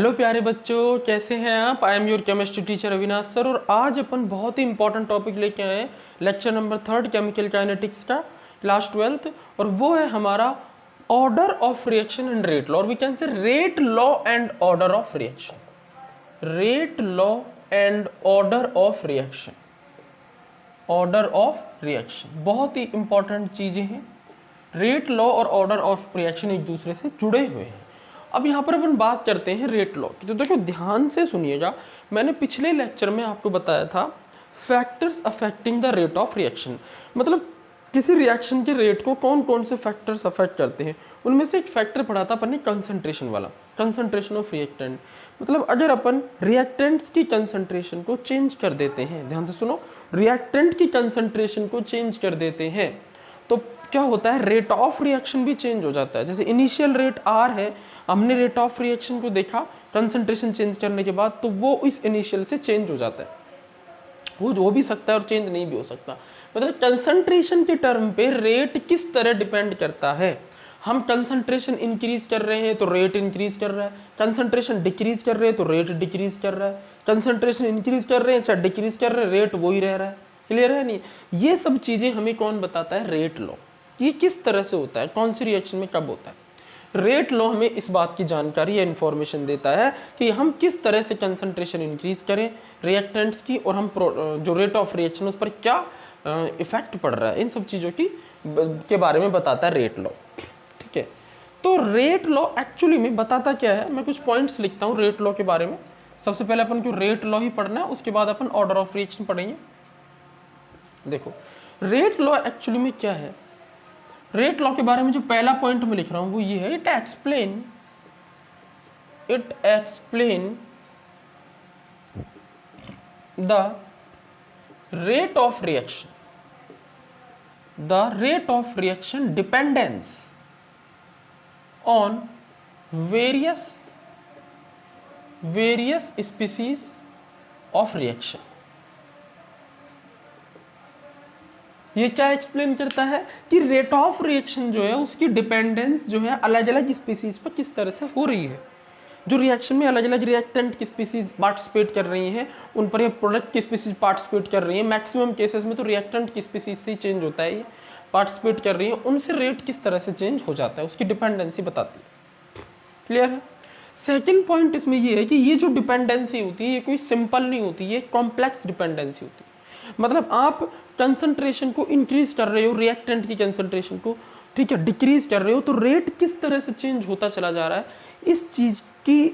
Hello प्यारे बच्चों, कैसे हैं आप। I am your chemistry teacher Avinash sir और आज अपन बहुत ही इंपॉर्टेंट टॉपिक लेके आए हैं, लेक्चर नंबर 3 केमिकल काइनेटिक्स का, क्लास 12th। और वो है हमारा order of reaction and rate law, और we can say rate law and order of reaction. Rate law and order of reaction, order of reaction बहुत ही इंपॉर्टेंट चीजें हैं। रेट लॉ और ऑर्डर ऑफ रिएक्शन एक दूसरे से जुड़े हुए हैं। अब यहाँ पर अपन बात करते हैं रेट लॉ की, तो देखो ध्यान से सुनिएगा। मैंने पिछले लेक्चर में आपको बताया था factors affecting the rate of reaction, मतलब किसी रिएक्शन के रेट को कौन कौन से फैक्टर्स अफेक्ट करते हैं। उनमें से एक फैक्टर पढ़ा था अपन ने, कंसंट्रेशन वाला, कंसंट्रेशन ऑफ रिएक्टेंट। मतलब अगर अपन रिएक्टेंट्स की कंसंट्रेशन को चेंज कर देते हैं, ध्यान से सुनो, रिएक्टेंट की कंसंट्रेशन को चेंज कर देते हैं तो क्या होता है, रेट ऑफ रिएक्शन भी चेंज हो जाता है। जैसे इनिशियल रेट आर है, हमने रेट ऑफ रिएक्शन को देखा कंसंट्रेशन चेंज करने के बाद, तो वो इस इनिशियल से चेंज हो जाता है। वो हो भी सकता है और चेंज नहीं भी हो सकता। मतलब कंसंट्रेशन के टर्म पे रेट किस तरह डिपेंड करता है। हम कंसंट्रेशन इंक्रीज कर रहे हैं तो रेट इंक्रीज कर रहा है, कंसंट्रेशन डिक्रीज कर रहे हैं तो रेट डिक्रीज कर रहा है, कंसंट्रेशन इंक्रीज कर रहे हैं चाहे डिक्रीज कर रहे हैं, रेट वही रह रहा है। क्लियर है नहीं। ये सब चीजें हमें कौन बताता है, रेट लॉ। ये किस तरह से होता है, कौन सी रिएक्शन में कब होता है। रेट लॉ हमें इस बात की जानकारी या इन्फॉर्मेशन देता है कि हम किस तरह से कंसंट्रेशन इंक्रीज करें रिएक्टेंट्स की, और हम जो रेट ऑफ रिएक्शन उस पर क्या इफेक्ट पड़ रहा है, इन सब चीज़ों की के बारे में बताता है रेट लॉ। ठीक है, तो रेट लॉ एक्चुअली में बताता क्या है, मैं कुछ पॉइंट्स लिखता हूँ रेट लॉ के बारे में। सबसे पहले अपन को रेट लॉ ही पढ़ना है, उसके बाद अपन ऑर्डर ऑफ रिएक्शन पढ़ेंगे। देखो रेट लॉ एक्चुअली में क्या है। रेट लॉ के बारे में जो पहला पॉइंट मैं लिख रहा हूं वो ये है, it explain the rate of reaction dependence on various species of reaction. ये क्या एक्सप्लेन करता है कि रेट ऑफ रिएक्शन जो है उसकी डिपेंडेंस जो है अलग अलग स्पीसीज पर किस तरह से हो रही है। जो रिएक्शन में अलग अलग रिएक्टेंट की स्पीसीज पार्टिसिपेट कर रही हैं, उन पर ये प्रोडक्ट की स्पीसीज पार्टिसिपेट कर रही है। मैक्सिमम केसेस में तो रिएक्टेंट की स्पीसीज से ही चेंज होता है, ये पार्टिसिपेट कर रही है, उनसे रेट किस तरह से चेंज हो जाता है, उसकी डिपेंडेंसी बताती है। क्लियर है। सेकेंड पॉइंट इसमें ये है कि ये जो डिपेंडेंसी होती है ये कोई सिंपल नहीं होती, ये कॉम्प्लेक्स डिपेंडेंसी होती है। मतलब आप कंसंट्रेशन को इंक्रीज कर रहे हो, रिएक्टेंट की कंसंट्रेशन को, ठीक है, डिक्रीज कर रहे हो, तो रेट किस तरह से चेंज होता चला जा रहा है, इस चीज की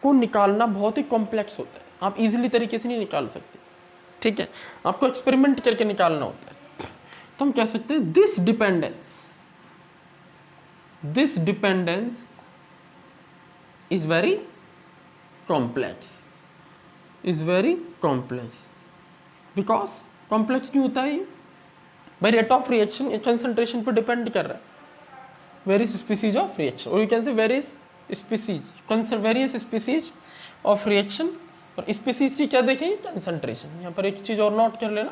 को निकालना बहुत ही कॉम्प्लेक्स होता है। आप इजीली तरीके से नहीं निकाल सकते। ठीक है, आपको एक्सपेरिमेंट करके निकालना होता है। तो हम कह सकते हैं this dependence is very complex, because complex क्यों होता है ये, भाई रेट ऑफ रिएक्शन कंसंट्रेशन पर डिपेंड कर रहा है, वेरियस स्पीसीज ऑफ रिएक्शन, और you can say various species of reaction. और स्पीसीज की क्या देखें, कंसंट्रेशन। यहाँ पर एक चीज और नोट कर लेना,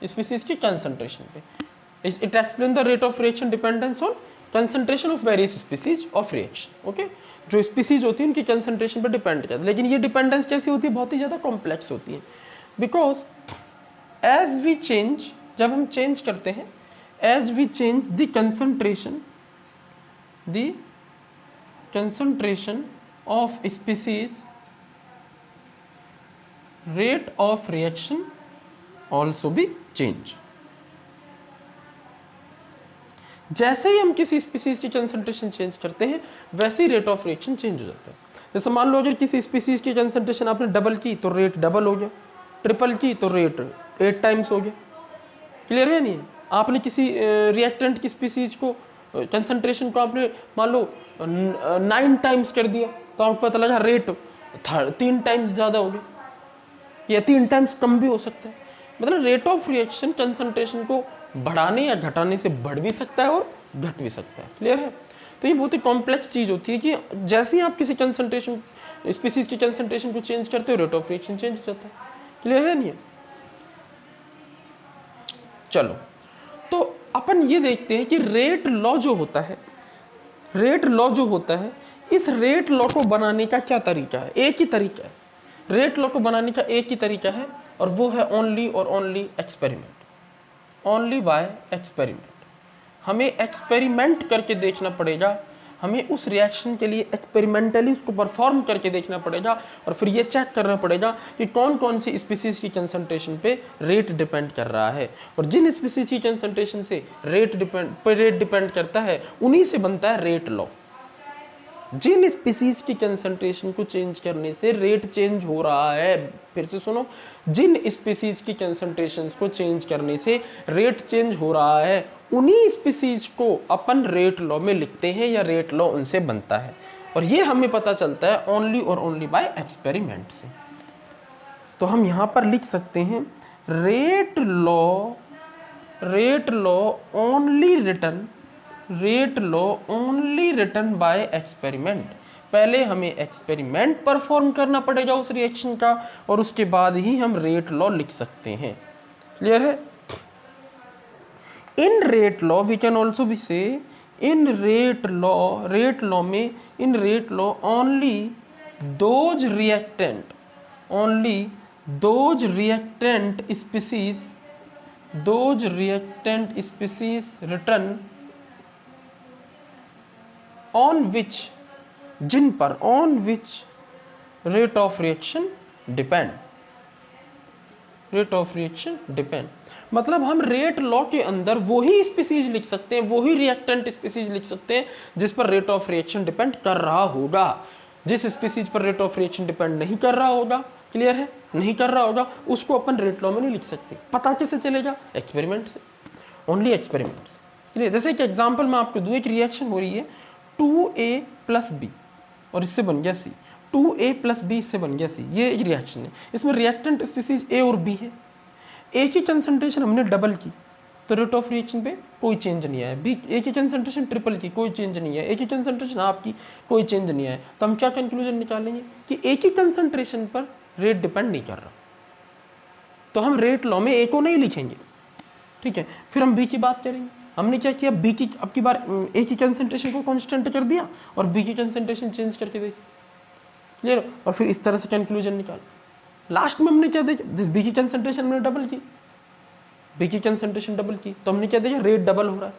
स्पीसीज की कंसंट्रेशन पे। It explain the rate of reaction dependence on concentration of various species of reaction. Okay, जो स्पीसीज होती है उनकी कंसंट्रेशन पर डिपेंड करती है, लेकिन ये डिपेंडेंस कैसी होती है, बहुत ही ज्यादा कॉम्प्लेक्स होती है। बिकॉज एज वी चेंज, जब हम चेंज करते हैं, as we change the concentration of species, rate of reaction also भी चेंज। जैसे ही हम किसी स्पीसीज की कंसंट्रेशन चेंज करते हैं वैसे ही रेट ऑफ रिएक्शन चेंज हो जाता है। जैसे मान लो अगर किसी स्पीसीज की कंसंट्रेशन आपने डबल की तो रेट डबल हो गया, ट्रिपल की तो रेट 8 टाइम्स हो गया। क्लियर है नहीं। आपने किसी रिएक्टेंट की स्पीसीज को कंसंट्रेशन को आपने मान लो 9 टाइम्स कर दिया तो आपको पता लगा रेट 3 टाइम्स ज़्यादा हो गया, या 3 टाइम्स कम भी हो सकता है। मतलब रेट ऑफ रिएक्शन कंसंट्रेशन को बढ़ाने या घटाने से बढ़ भी सकता है और घट भी सकता है। क्लियर है। तो ये बहुत ही कॉम्प्लेक्स चीज़ होती है कि जैसे ही आप किसी कंसंट्रेशन स्पीसीज की कंसंट्रेशन को चेंज करते हो रेट ऑफ रिएक्शन चेंज हो जाता है। क्लियर है नहीं। चलो तो अपन ये देखते हैं कि रेट लॉ जो होता है, रेट लॉ जो होता है, इस रेट लॉ को बनाने का क्या तरीका है? एक ही तरीका है, रेट लॉ को बनाने का एक ही तरीका है, और वो है ओनली और only experiment, only by experiment. हमें एक्सपेरिमेंट करके देखना पड़ेगा, हमें उस रिएक्शन के लिए एक्सपेरिमेंटली उसको परफॉर्म करके देखना पड़ेगा, और फिर ये चेक करना पड़ेगा कि कौन कौन सी स्पीसीज की कंसंट्रेशन पे रेट डिपेंड कर रहा है, और जिन स्पीसीज की कंसंट्रेशन से रेट डिपेंड करता है उन्हीं से बनता है रेट लॉ। जिन स्पीसीज की कंसंट्रेशन को चेंज करने से रेट चेंज हो रहा है, फिर से सुनो, जिन स्पीसीज की कंसंट्रेशन को चेंज करने से रेट चेंज हो रहा है, उन्हीं स्पीसीज को अपन रेट लॉ में लिखते हैं, या रेट लॉ उनसे बनता है, और ये हमें पता चलता है ओनली और ओनली बाय एक्सपेरिमेंट से। तो हम यहां पर लिख सकते हैं rate law only written by experiment. पहले हमें एक्सपेरिमेंट परफॉर्म करना पड़ेगा उस रिएक्शन का, और उसके बाद ही हम रेट लॉ लिख सकते हैं। क्लियर है? In rate law we can also भी say, in rate law only those reactant species written on which rate of reaction depend। मतलब हम रेट लॉ के अंदर वही स्पीसीज लिख सकते हैं, वही रिएक्टेंट स्पीसीज लिख सकते हैं जिस पर रेट ऑफ रिएक्शन डिपेंड कर रहा होगा। जिस स्पीसीज पर रेट ऑफ रिएक्शन डिपेंड नहीं कर रहा होगा, क्लियर है, नहीं कर रहा होगा, उसको अपन रेट लॉ में नहीं लिख सकते। पता कैसे चलेगा? एक्सपेरिमेंट से, ओनली एक्सपेरिमेंट से। क्लियर? जैसे एक एग्जांपल मैं आपको दूं, एक रिएक्शन हो रही है 2A + B और इससे बन गया C, 2A + B इससे बन गया C, ये एक रिएक्शन है। इसमें रिएक्टेंट स्पीसीज A और B है, A की कंसंट्रेशन हमने डबल की तो रेट ऑफ रिएक्शन पे कोई चेंज नहीं आया। B, A की कंसंट्रेशन ट्रिपल की, कोई चेंज नहीं है। A की कंसंट्रेशन हाफ की, कोई चेंज नहीं आया। तो हम क्या कंक्लूजन निकालेंगे कि A की कंसंट्रेशन पर रेट डिपेंड नहीं कर रहा, तो हम रेट लॉ में A को नहीं लिखेंगे। ठीक है, फिर हम B की बात करेंगे। हमने क्या किया, B की अब की बार A की कंसंट्रेशन को कांस्टेंट कर दिया और B की कंसंट्रेशन चेंज करके देखी। क्लियर? और फिर इस तरह से कंक्लूजन निकाल। लास्ट में हमने क्या देखा, जिस B की कंसंट्रेशन हमने डबल की, B की कंसंट्रेशन डबल की तो हमने क्या देखा, रेट डबल हो रहा है।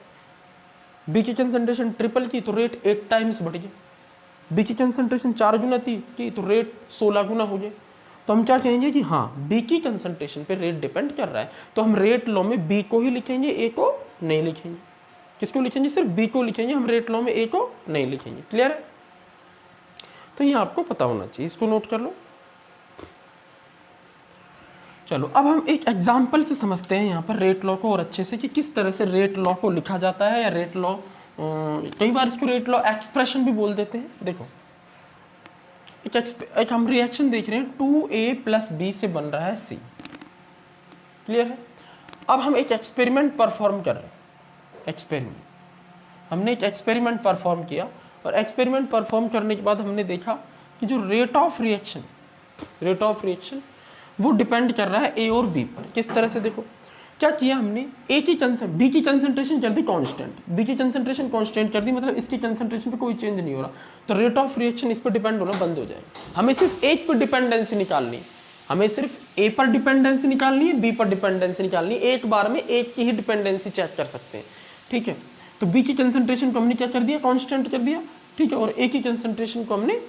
B की कंसंट्रेशन ट्रिपल की तो रेट 8 टाइम्स बढ़ गया। B की कंसंट्रेशन 4 गुना थी की तो रेट 16 गुना हो गया। तो हम क्या कहेंगे कि हाँ, B की कंसंट्रेशन पे रेट डिपेंड कर रहा है, तो हम रेट लॉ में B को ही लिखेंगे, A को नहीं लिखेंगे। किसको लिखेंगे? सिर्फ B को लिखेंगे, हम रेट लॉ में A को नहीं लिखेंगे। क्लियर है? तो ये आपको पता होना चाहिए, इसको नोट कर लो। चलो अब हम एक एग्जाम्पल से समझते हैं यहाँ पर रेट लॉ को और अच्छे से, कि किस तरह से रेट लॉ को लिखा जाता है, या रेट लॉ, कई बार इसको रेट लॉ एक्सप्रेशन भी बोल देते हैं। देखो एक हम रिएक्शन देख रहे हैं, 2A + B से बन रहा है C। क्लियर है? अब हम एक एक्सपेरिमेंट परफॉर्म कर रहे हैं। हमने एक एक्सपेरिमेंट परफॉर्म किया, और एक्सपेरिमेंट परफॉर्म करने के बाद हमने देखा कि जो रेट ऑफ रिएक्शन वो डिपेंड कर रहा है A और B पर। किस तरह से? देखो क्या किया हमने, B की कंसंट्रेशन कर दी कांस्टेंट, B की कंसंट्रेशन कांस्टेंट कर दी, मतलब इसकी कंसंट्रेशन पे कोई चेंज नहीं हो रहा, तो रेट ऑफ रिएक्शन इस पर डिपेंड होना बंद हो जाएगा। हमें सिर्फ एक पर डिपेंडेंसी निकालनी है, हमें सिर्फ A पर डिपेंडेंसी निकालनी है, B पर डिपेंडेंसी निकालनी है। एक बार में एक की ही डिपेंडेंसी चेक कर सकते हैं। ठीक है, तो B की कंसंट्रेशन को हमने क्या कर दिया, कांस्टेंट कर दिया। ठीक है, और A की कंसंट्रेशन को हमने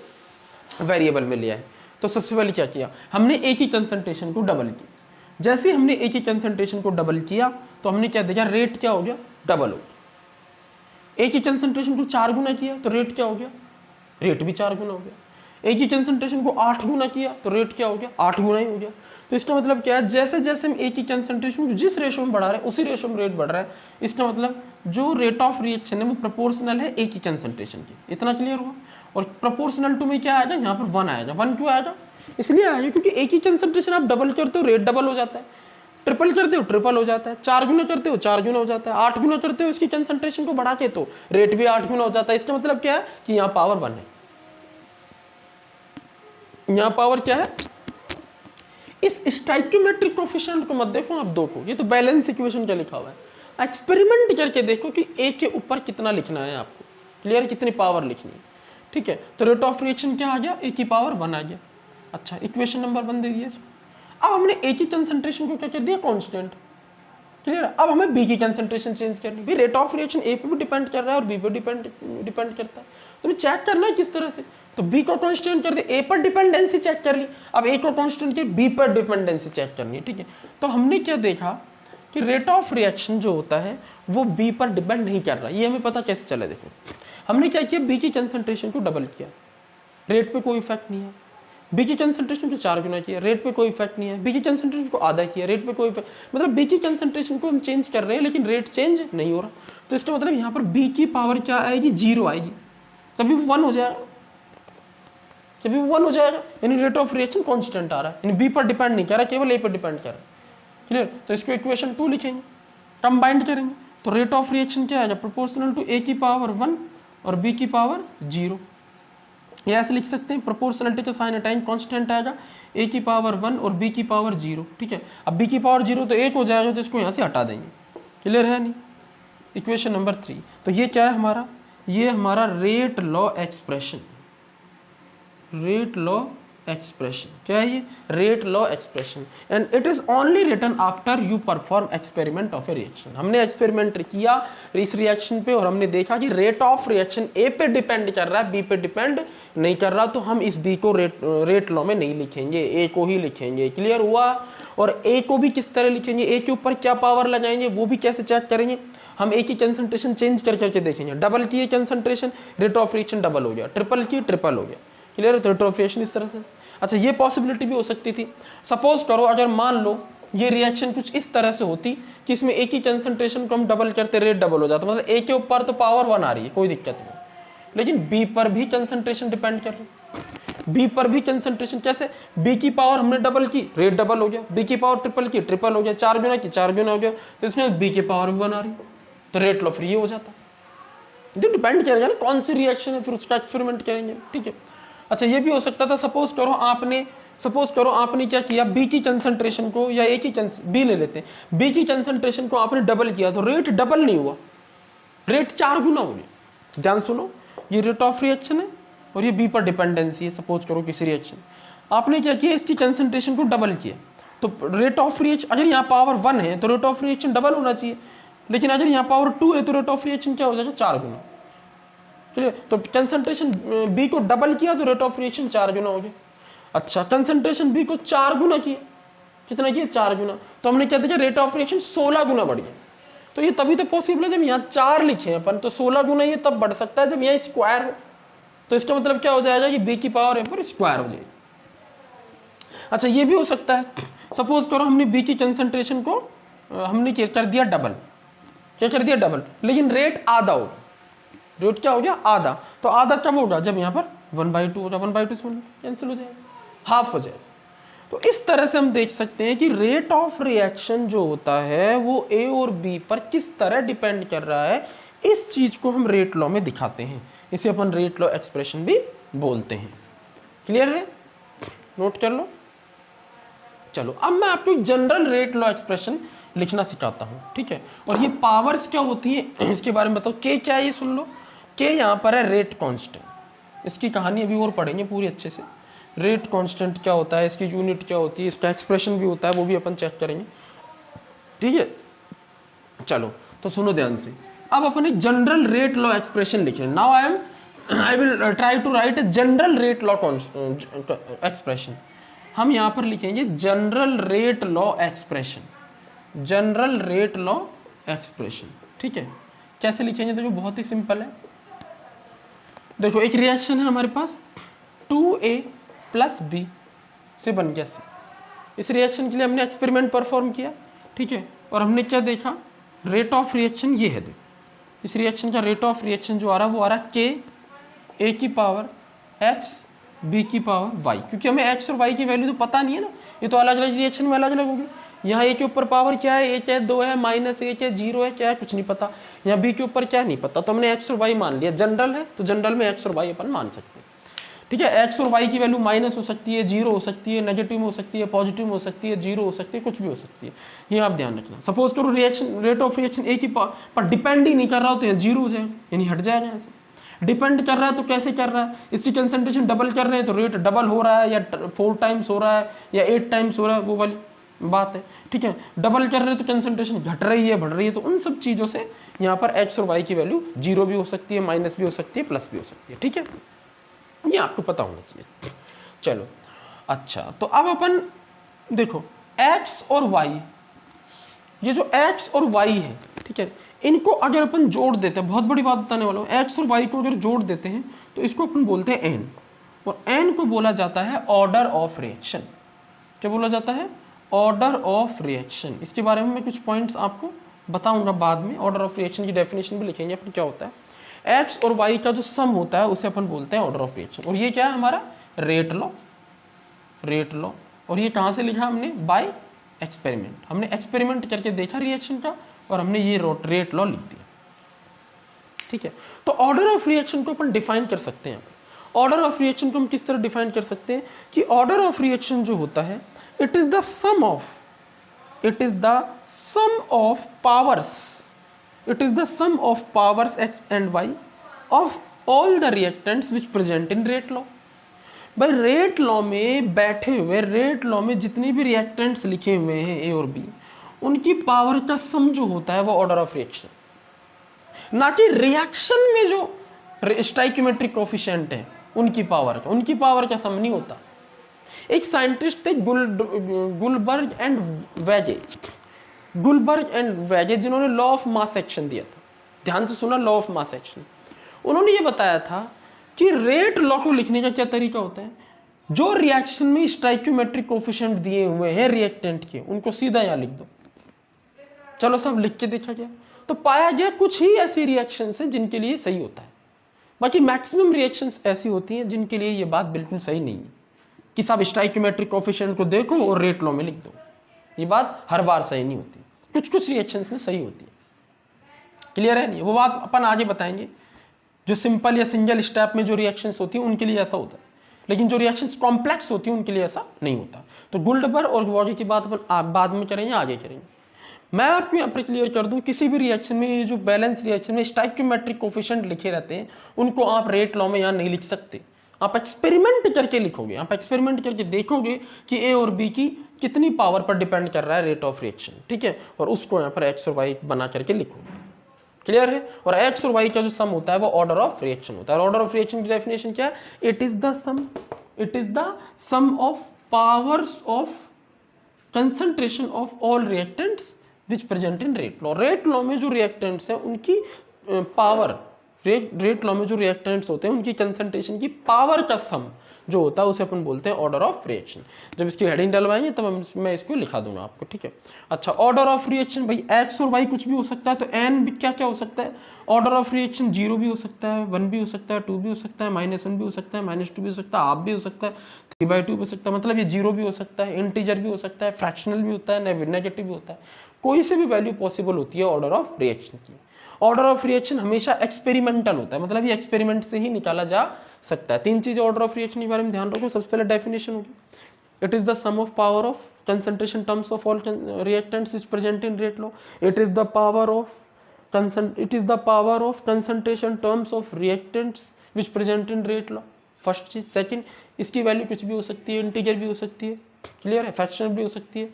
वेरिएबल में लिया है। तो सबसे पहले क्या किया, हमने A की कंसंट्रेशन को डबल की। जैसे हमने A की कंसंट्रेशन को डबल किया तो हमने क्या देखा, रेट क्या हो गया, डबल हो गया। A की कंसंट्रेशन को 4 गुना किया तो रेट क्या हो गया, रेट भी 4 गुना हो गया। A की कंसंट्रेशन को 8 गुना किया तो रेट क्या हो गया, 8 गुना ही हो गया। तो इसका मतलब क्या है, जैसे जैसे हम A की कंसंट्रेशन को जिस रेशो में बढ़ा रहे हैं उसी रेशो में रेट बढ़ रहा है। इसका मतलब जो रेट ऑफ रिएक्शन है वो प्रोपोर्शनल है A की कंसंट्रेशन की। इतना क्लियर हुआ? और प्रोपोर्शनल टू में क्या आएगा, यहाँ पर 1 आएगा। 1 क्यों आएगा? इसलिए आएगा क्योंकि A की कंसंट्रेशन आप डबल करते हो रेट डबल हो जाता है, ट्रिपल करते हो ट्रिपल हो जाता है, 4 गुना करते हो 4 गुना हो जाता है, 8 गुना करते हो इसकी कंसंट्रेशन को बढ़ा के तो रेट भी 8 गुना हो जाता है। इसका मतलब क्या है कि यहाँ पावर 1 है, यहाँ पावर क्या है। इस स्टोइकियोमेट्रिक कोएफिशिएंट को मत देखो आप दो को, ये तो बैलेंस इक्वेशन क्या लिखा हुआ है। एक्सपेरिमेंट करके देखो कि A के ऊपर कितना लिखना है आपको। क्लियर, कितनी पावर लिखनी है, ठीक है। तो रेट ऑफ रिएक्शन क्या आ गया, ए की पावर 1 आ गया। अच्छा, इक्वेशन नंबर 1 दे दिए। अब हमने ए की कंसंट्रेशन को क्या कर दिया, कांस्टेंट, क्लियर। अब हमें बी की कंसंट्रेशन चेंज करनी, भाई रेट ऑफ रिएक्शन ए पे भी डिपेंड कर रहा है और बी पे डिपेंड करता है, तो हमें चेक करना है किस तरह से। तो बी को कांस्टेंट कर दिया, ए पर डिपेंडेंसी चेक कर ली, अब ए को कांस्टेंट किया, बी पर डिपेंडेंसी चेक करनी है, ठीक है। तो हमने क्या देखा कि रेट ऑफ रिएक्शन जो होता है वो बी पर डिपेंड नहीं कर रहा, ये हमें पता कैसे चला। देखो हमने क्या किया, बी की कंसंट्रेशन को डबल किया, रेट पे कोई इफेक्ट नहीं है। बी की कंसंट्रेशन को 4 गुना किया, रेट पे कोई इफेक्ट नहीं है। बी की कंसंट्रेशन को आधा किया, रेट पे कोई इफेक्ट, मतलब बी की कंसंट्रेशन को हम चेंज कर रहे हैं लेकिन रेट चेंज नहीं हो रहा। तो इसका मतलब यहाँ पर बी की पावर क्या आएगी, 0 आएगी, तभी वो 1 हो जाएगा, जब वो 1 हो जाएगा यानी रेट ऑफ रिएक्शन कांस्टेंट आ रहा है, यानी बी पर डिपेंड नहीं कर रहा, केवल ए पर डिपेंड कर रहा है, क्लियर। तो इसको इक्वेशन 2 लिखेंगे, कंबाइंड करेंगे, तो रेट ऑफ रिएक्शन क्या आएगा, प्रोपोर्शनल टू ए की पावर 1 और बी की पावर 0। ये ऐसे लिख सकते हैं, प्रोपोर्शनलिटी का साइन टाइम कांस्टेंट आएगा, ए की पावर 1 और बी की पावर 0, ठीक है। अब बी की पावर 0 तो 1 हो जाएगा, तो इसको यहाँ से हटा देंगे, क्लियर है नहीं। इक्वेशन नंबर 3, तो ये क्या है हमारा, ये हमारा rate law expression, rate law expression क्या है, ये rate law expression, and it is only written after you perform experiment of a reaction. हमने एक्सपेरिमेंट किया इस रिएक्शन पे और हमने देखा कि रेट ऑफ रिएक्शन ए पे डिपेंड कर रहा है, बी पे डिपेंड नहीं कर रहा, तो हम इस बी को रेट लॉ में नहीं लिखेंगे, ए को ही लिखेंगे, क्लियर हुआ। और ए को भी किस तरह लिखेंगे, ए के ऊपर क्या पावर लगाएंगे वो भी कैसे चेक करेंगे, हम ए की कंसंट्रेशन चेंज करके देखेंगे, डबल की concentration, rate of reaction double हो गया, ट्रिपल की ट्रिपल हो गया, क्लियर है। तो रेट ऑफ रिएक्शन इस तरह से। अच्छा, ये पॉसिबिलिटी भी हो सकती थी, सपोज करो अगर मान लो ये रिएक्शन कुछ इस तरह से होती कि इसमें ए की कंसंट्रेशन को हम डबल करते, रेट डबल हो जाता, मतलब ए के ऊपर तो पावर 1 आ रही है, कोई दिक्कत नहीं, लेकिन बी पर भी कंसंट्रेशन डिपेंड कर रही है, बी पर भी कंसंट्रेशन कैसे, बी की पावर हमने डबल की, रेट डबल हो गया, बी की पावर ट्रिपल की, ट्रिपल हो गया, 4 गुना की 4 गुना हो गया, तो इसमें बी की पावर 1 आ रही, तो रेट लॉ फ्री हो जाता। जो डिपेंड करेगा ना कौन सी रिएक्शन है, फिर उसका एक्सपेरिमेंट करेंगे, ठीक है। अच्छा, ये भी हो सकता था, सपोज करो आपने क्या किया, बी की कंसंट्रेशन को या ए की बी ले लेते हैं, बी की कंसंट्रेशन को आपने डबल किया तो रेट डबल नहीं हुआ, रेट 4 गुना हो गया। ध्यान सुनो, ये रेट ऑफ रिएक्शन है और ये बी पर डिपेंडेंसी है, सपोज करो किसी रिएक्शन, आपने क्या किया, इसकी कंसंट्रेशन को डबल किया, तो रेट ऑफ रिएक्शन, अगर यहाँ पावर 1 है तो रेट ऑफ रिएक्शन डबल होना चाहिए, लेकिन अगर यहाँ पावर 2 है तो रेट ऑफ रिएक्शन क्या हो जाएगा, 4 गुना, ठीक है। तो कंसंट्रेशन बी को डबल किया तो रेट ऑफ रिएक्शन 4 गुना हो गया। अच्छा, कंसंट्रेशन बी को 4 गुना किया, कितना किया, 4 गुना, तो हमने क्या देखा, रेट ऑफ रिएक्शन 16 गुना बढ़ गया। तो ये तभी तो पॉसिबल है जब यहाँ 4 लिखे हैं अपन, तो 16 गुना ये तब बढ़ सकता है जब यहाँ स्क्वायर हो, तो इसका मतलब क्या हो जाएगा कि बी की पावर यहाँ पर स्क्वायर हो जाएगी। अच्छा, ये भी हो सकता है, सपोज करो हमने बी की कंसंट्रेशन को हमने कर दिया डबल, क्या कर दिया डबल, लेकिन रेट आधा हो, रेट क्या हो गया, आधा, तो आधा कब होगा, जब यहाँ पर 1/2 होगा, 1/2 से कैंसिल हो जाएगा, हाफ हो जाएगा। तो इस तरह से हम देख सकते हैं कि रेट ऑफ रिएक्शन जो होता है वो ए और बी पर किस तरह डिपेंड कर रहा है, इस चीज को हम रेट लॉ में दिखाते हैं, इसे अपन रेट लॉ एक्सप्रेशन भी बोलते हैं, क्लियर है, नोट कर लो। चलो, अब मैं आपको एक जनरल रेट लॉ एक्सप्रेशन लिखना सिखाता हूँ, ठीक है। और ये पावर्स क्या होती है इसके बारे में बताओ, के क्या है ये सुन लो, के यहाँ पर है रेट कांस्टेंट, इसकी कहानी अभी और पढ़ेंगे पूरी अच्छे से, रेट कांस्टेंट क्या होता है, इसकी यूनिट क्या होती है, इसका एक्सप्रेशन भी होता है, वो भी अपन चेक करेंगे, ठीक है। चलो, तो सुनो ध्यान से, अब अपन एक जनरल रेट लॉ एक्सप्रेशन लिख रहे हैं। Now I will try to write a general rate law expression. हम यहाँ पर लिखेंगे general rate law expression, general rate law expression, ठीक है। कैसे लिखेंगे, देखो बहुत ही सिंपल है। देखो एक रिएक्शन है हमारे पास, 2a + b से बन गया c। इस रिएक्शन के लिए हमने एक्सपेरिमेंट परफॉर्म किया, ठीक है, और हमने क्या देखा, रेट ऑफ रिएक्शन ये है। देखो इस रिएक्शन का रेट ऑफ रिएक्शन जो आ रहा है वो आ रहा है k a की पावर x b की पावर y, क्योंकि हमें x और y की वैल्यू तो पता नहीं है ना, ये तो अलग अलग रिएक्शन में अलग अलग होगी। यहाँ a के ऊपर पावर क्या है, a चाहे 2 है, -1 है, 0 है, क्या है कुछ नहीं पता। यहाँ b के ऊपर क्या है नहीं पता, तो हमने x और y मान लिया, जनरल है तो जनरल में x और y अपन मान सकते हैं, ठीक है। x और y की वैल्यू माइनस हो सकती है, 0 हो सकती है, नेगेटिव में हो सकती है, पॉजिटिव में हो सकती है, 0 हो सकती है, कुछ भी हो सकती है, ये आप ध्यान रखना। सपोज करो reaction rate of reaction a की पर डिपेंड ही नहीं कर रहा हो तो यहाँ 0 हो जाएगा, यानी हट जाएगा यहाँ से। डिपेंड कर रहा है तो कैसे कर रहा है, इसकी कंसंट्रेशन डबल कर रहे हैं तो रेट डबल हो रहा है या 4 टाइम्स हो रहा है या 8 टाइम्स हो रहा है, वो वाली बात है। ठीक है, डबल कर रहे हैं तो कंसंट्रेशन घट रही है बढ़ रही है, तो उन सब चीज़ों से यहाँ पर एक्स और वाई की वैल्यू 0 भी हो सकती है, माइनस भी हो सकती है, प्लस भी हो सकती है। ठीक है, ये आपको पता होना चाहिए। चलो अच्छा, तो अब अपन देखो x और y, ये जो x और y है, ठीक है, इनको अगर अपन जोड़ देते हैं, बहुत बड़ी बात बताने वाला हूँ, x और y को अगर जोड़ देते हैं तो इसको अपन बोलते हैं n, और n को बोला जाता है ऑर्डर ऑफ रिएक्शन। क्या बोला जाता है? Order of reaction. इसके बारे में मैं कुछ पॉइंट्स आपको बताऊंगा बाद में, ऑर्डर ऑफ रिएक्शन की डेफिनेशन भी लिखेंगे अपन क्या होता है। x और y का जो सम होता है उसे अपन बोलते हैं ऑर्डर ऑफ रिएक्शन, और ये क्या है हमारा रेट लॉ, रेट लॉ। और ये कहाँ से लिखा हमने? बाय एक्सपेरिमेंट, हमने एक्सपेरिमेंट करके देखा रिएक्शन का और हमने ये रेट लॉ लिख दिया। ठीक है, तो ऑर्डर ऑफ रिएक्शन को अपन डिफाइन कर सकते हैं। ऑर्डर ऑफ रिएक्शन को हम किस तरह डिफाइन कर सकते हैं कि ऑर्डर ऑफ रिएक्शन जो होता है, it is the sum of, it is the sum of powers, it is the sum of powers x and y of all the reactants which present in rate law. भाई rate law में बैठे हुए, rate law में जितने भी reactants लिखे हुए हैं ए और बी, उनकी पावर का सम जो होता है वो ऑर्डर ऑफ रिएक्शन, ना कि रिएक्शन में जो स्टाइकियोमेट्रिक कोफिशिएंट है उनकी पावर का सम नहीं होता। एक साइंटिस्ट थे गुलबर्ग एंड वेजे, जिन्होंने लॉ ऑफ मास एक्शन दिया था। ध्यान से सुना, लॉ ऑफ मास एक्शन। उन्होंने ये बताया था कि रेट लॉ को लिखने का क्या तरीका होता है, जो रिएक्शन में स्टाइकियोमेट्रिक कोफिशिएंट दिए हुए हैं रिएक्टेंट के, उनको सीधा यहां लिख दो। चलो सब लिख के देखा गया, तो पाया गया कुछ ही ऐसी रिएक्शंस हैं जिनके लिए सही होता है, बाकी मैक्सिमम रिएक्शंस ऐसी होती हैं जिनके लिए ये बात बिल्कुल सही नहीं है कि सब स्टाइकियोमेट्रिक कोफिशिएंट को देखो और रेट लॉ में लिख दो। ये बात हर बार सही नहीं होती, कुछ कुछ रिएक्शंस में सही होती है। क्लियर है? नहीं, वो बात अपन आगे बताएंगे। जो सिंपल या सिंगल स्टेप में जो रिएक्शंस होती है उनके लिए ऐसा होता है, लेकिन जो रिएक्शंस कॉम्प्लेक्स होती है उनके लिए ऐसा नहीं होता। तो गुल्डबर्ग और वॉजी की बात अपन बाद में करेंगे, आगे करेंगे। मैं आपको यहाँ पर क्लियर कर दूं, किसी भी रिएक्शन में ये जो बैलेंस रिएक्शन में स्टाइकियोमेट्रिक कोफिशिएंट लिखे रहते हैं उनको आप रेट लॉ में यहाँ नहीं लिख सकते। आप एक्सपेरिमेंट करके लिखोगे, आप एक्सपेरिमेंट करके देखोगे कि ए और बी की कितनी पावर पर डिपेंड कर रहा है रेट ऑफ रिएक्शन। ठीक है, और उसको यहाँ पर एक्स और वाई बना करके लिखोगे। क्लियर है? और एक्स और वाई का जो सम होता है वो ऑर्डर ऑफ रिएक्शन होता है। ऑर्डर ऑफ रिएक्शन की डेफिनेशन क्या है? It is the sum of powers of concentration of all reactants which present in rate law. Rate law में जो रिएक्टेंट्स हैं उनकी पावर, रेट लॉ में जो रिएक्टेंट्स होते हैं उनकी कंसंट्रेशन की पावर का सम जो होता है उसे अपन बोलते हैं ऑर्डर ऑफ रिएक्शन। जब इसकी हेडिंग डलवाएंगे तब मैं इसको लिखा दूंगा आपको। ठीक है, अच्छा, ऑर्डर ऑफ रिएक्शन, भाई एक्स और वाई कुछ भी हो सकता है, तो एन भी क्या क्या हो सकता है? ऑर्डर ऑफ रिएक्शन 0 भी हो सकता है, 1 भी हो सकता है, 2 भी हो सकता है, -1 भी हो सकता है, -2 भी हो सकता है, हाफ भी हो सकता है, 3/2 भी हो सकता है। मतलब ये 0 भी हो सकता है, इंटीजर भी हो सकता है, फ्रैक्शनल भी होता है, नेगेटिव भी होता है, कोई से भी वैल्यू पॉसिबल होती है ऑर्डर ऑफ रिएक्शन की। ऑर्डर ऑफ रिएक्शन हमेशा एक्सपेरिमेंटल होता है, मतलब ये एक्सपेरिमेंट से ही निकाला जा सकता है। 3 चीजें ऑर्डर ऑफ रिएक्शन के बारे में ध्यान रखो। सबसे पहले डेफिनेशन होगी, it is the sum of power of concentration terms of all reactants which present in rate law. It is the power of concentration terms of reactants which present in rate law. First चीज। Second, इसकी value कुछ भी हो सकती है, integer भी हो सकती है, क्लियर है, फ्रैक्शनल भी हो सकती है,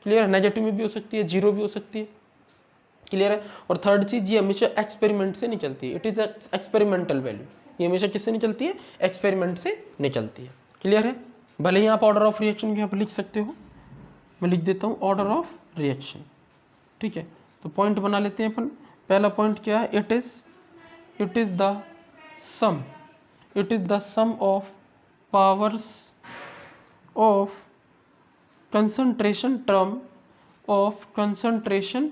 क्लियर है, नेगेटिव में भी हो सकती है, 0 भी हो सकती है, क्लियर है। और थर्ड चीज, ये हमेशा एक्सपेरिमेंट से निकलती है, इट इज एक्सपेरिमेंटल वैल्यू। ये हमेशा किससे निकलती है? एक्सपेरिमेंट से निकलती है, क्लियर है। भले ही आप ऑर्डर ऑफ रिएक्शन यहाँ पर लिख सकते हो, मैं लिख देता हूँ ऑर्डर ऑफ रिएक्शन। ठीक है, तो पॉइंट बना लेते हैं अपन। पहला पॉइंट क्या है? It is the sum of powers of concentration term of concentration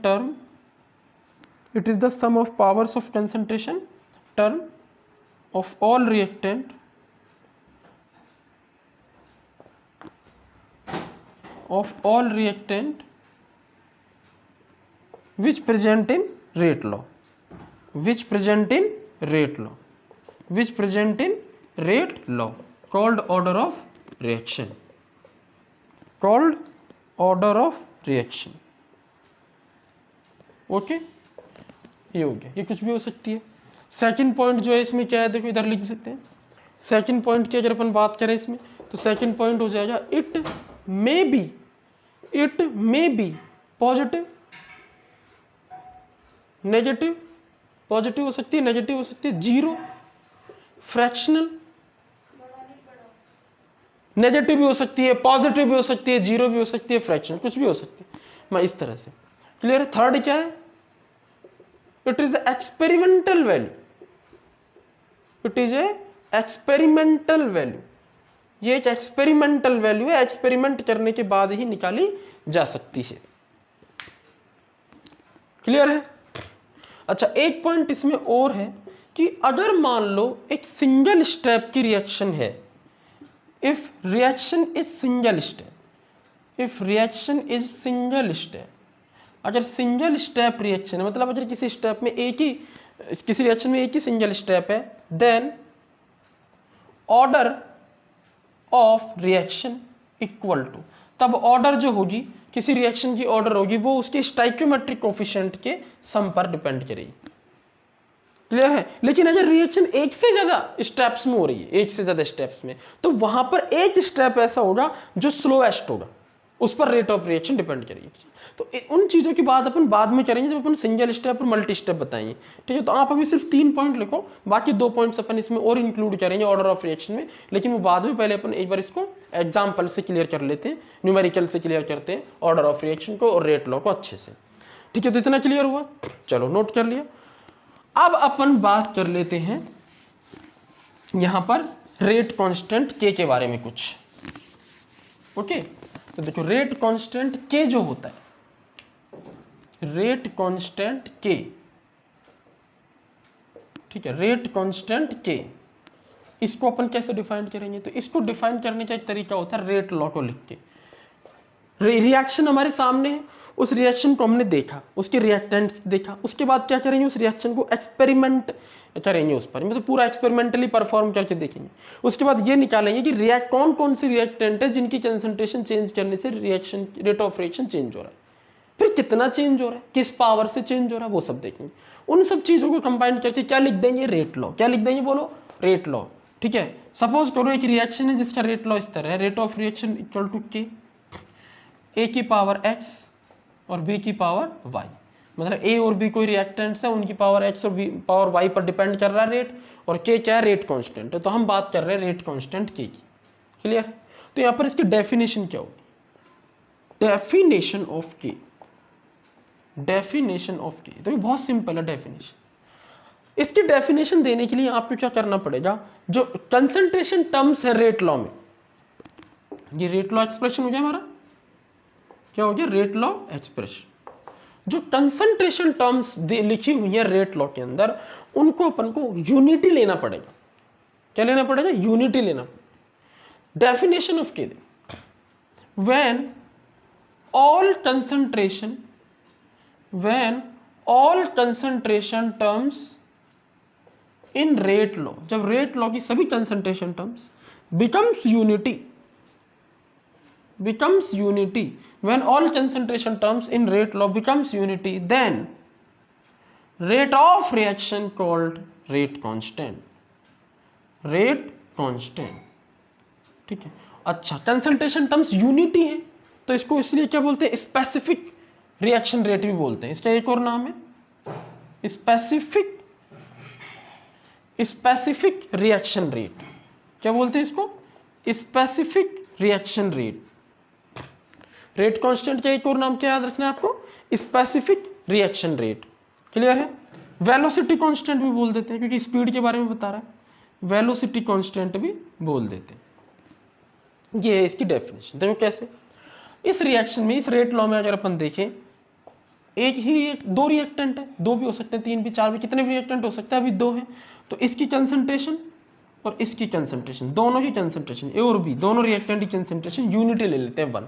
term it is the sum of powers of concentration term of all reactant which present in rate law called order of reaction, okay। ये हो गया, ये कुछ भी हो सकती है। Second point जो है इसमें क्या है, देखो इधर लिख लेते हैं। सेकंड पॉइंट की अगर अपन बात करें इसमें, तो सेकंड पॉइंट हो जाएगा it may be positive, negative, positive हो सकती है, नेगेटिव हो सकती है, जीरो, फ्रैक्शनल, नेगेटिव भी हो सकती है, पॉजिटिव भी हो सकती है, जीरो भी हो सकती है, फ्रैक्शनल, कुछ भी हो सकती है। मैं इस तरह से क्लियर है। थर्ड क्या है, it is experimental value, it is a experimental value, ये एक एक्सपेरिमेंटल वैल्यू है, एक्सपेरिमेंट करने के बाद ही निकाली जा सकती है। क्लियर है। अच्छा, एक पॉइंट इसमें और है कि अगर मान लो एक सिंगल स्टेप की रिएक्शन है, if reaction is single step, if reaction is single step, अगर सिंगल स्टेप रिएक्शन है, मतलब अगर किसी स्टेप में एक ही, किसी रिएक्शन में एक ही सिंगल स्टेप है, then order of reaction equal to, तब ऑर्डर जो होगी किसी रिएक्शन की, ऑर्डर होगी वो उसके स्टाइक्योमेट्रिक कोफिशिएंट के सम पर डिपेंड करेगी। क्लियर है। लेकिन अगर रिएक्शन एक से ज्यादा स्टेप्स में हो रही है, एक से ज्यादा स्टेप्स में, तो वहां पर एक स्टेप ऐसा होगा जो स्लोएस्ट होगा, उस पर रेट ऑफ रिएक्शन डिपेंड करेगी। तो उन चीजों की बात अपन बाद में करेंगे जब अपन सिंगल स्टेप और मल्टी स्टेप बताएंगे। ठीक है, तो आप अभी सिर्फ 3 पॉइंट लिखो, बाकी 2 पॉइंट्स अपन इसमें और इंक्लूड करेंगे ऑर्डर ऑफ रिएक्शन में, लेकिन वो बाद में, पहले अपन एक बार इसको एग्जाम्पल से क्लियर कर लेते हैं, न्यूमेरिकल से क्लियर करते हैं ऑर्डर ऑफ रिएक्शन को और रेट लॉ को अच्छे से। ठीक है, तो इतना क्लियर हुआ, चलो नोट कर लिया। अब अपन बात कर लेते हैं यहां पर रेट कांस्टेंट के बारे में कुछ। ओके, तो देखो रेट कांस्टेंट के जो होता है, रेट कांस्टेंट के, ठीक है, रेट कांस्टेंट के, इसको अपन कैसे डिफाइन करेंगे, तो इसको डिफाइन करने का एक तरीका होता है रेट लॉ को लिख के। रिएक्शन हमारे सामने है, उस रिएक्शन को हमने देखा, उसके रिएक्टेंट्स देखा, उसके बाद क्या करेंगे, उस रिएक्शन को एक्सपेरिमेंट करेंगे उस पर, मतलब पूरा एक्सपेरिमेंटली परफॉर्म करके देखेंगे। उसके बाद ये निकालेंगे कि कौन कौन से रिएक्टेंट है जिनकी कंसंट्रेशन चेंज करने से reaction rate of reaction change हो रहा है, फिर कितना चेंज हो रहा है, किस पावर से चेंज हो रहा है, वो सब देखेंगे। उन सब चीजों को कंबाइन करके क्या लिख देंगे, रेट लॉ। क्या लिख देंगे, बोलो, रेट लॉ। ठीक है, सपोज करो एक रिएक्शन है जिसका रेट लॉ इस तरह है, rate of reaction equal to K, A की पावर एक्स और बी की पावर वाई, मतलब ए और बी कोई रिएक्टेंट्स है, उनकी पावर एक्स और बी पावर वाई पर डिपेंड कर रहा है रेट, और के क्या है, रेट कांस्टेंट है। तो हम बात कर रहे हैं रेट कांस्टेंट के की। क्लियर है। तो यहां पर इसकी डेफिनेशन क्या होगी, डेफिनेशन ऑफ के, डेफिनेशन ऑफ के, तो ये बहुत सिंपल है डेफिनेशन। इसकी डेफिनेशन देने के लिए आपको क्या करना पड़ेगा, जो कंसंट्रेशन टर्म्स है रेट लॉ में, ये रेट लॉ एक्सप्रेशन हो गया हमारा, क्या हो गया, रेट लॉ एक्सप्रेशन। जो कंसंट्रेशन टर्म्स लिखी हुई है रेट लॉ के अंदर, उनको अपन को यूनिटी लेना पड़ेगा। क्या लेना पड़ेगा, यूनिटी लेना पड़ेगा। डेफिनेशन ऑफ के, when all concentration, when all concentration terms in rate law, जब रेट लॉ की सभी concentration terms becomes unity, when all concentration terms in rate law becomes unity, then rate of reaction called rate constant, rate constant। ठीक है, अच्छा, concentration terms unity है तो इसको इसलिए क्या बोलते हैं, स्पेसिफिक रिएक्शन रेट भी बोलते हैं। इसका एक और नाम है स्पेसिफिक रिएक्शन रेट। क्या बोलते हैं इसको, specific reaction rate. Rate constant का एक और नाम क्या याद रखना है आपको, स्पेसिफिक रिएक्शन रेट। क्लियर है। वेलोसिटी कांस्टेंट भी बोल देते हैं, क्योंकि स्पीड के बारे में बता रहा है, वेलोसिटी कांस्टेंट भी बोल देते हैं। ये है इसकी डेफिनेशन। देखो कैसे, इस रिएक्शन में, इस रेट लॉ में अगर अपन देखें, दो रिएक्टेंट है, दो भी हो सकते हैं, 3 भी, 4 भी, कितने भी रिएक्टेंट हो सकते हैं, अभी 2 है। तो इसकी कंसंट्रेशन और इसकी कंसंट्रेशन, दोनों की कंसंट्रेशन, ए और बी दोनों रिएक्टेंट की कंसंट्रेशन यूनिटी ले लेते हैं 1।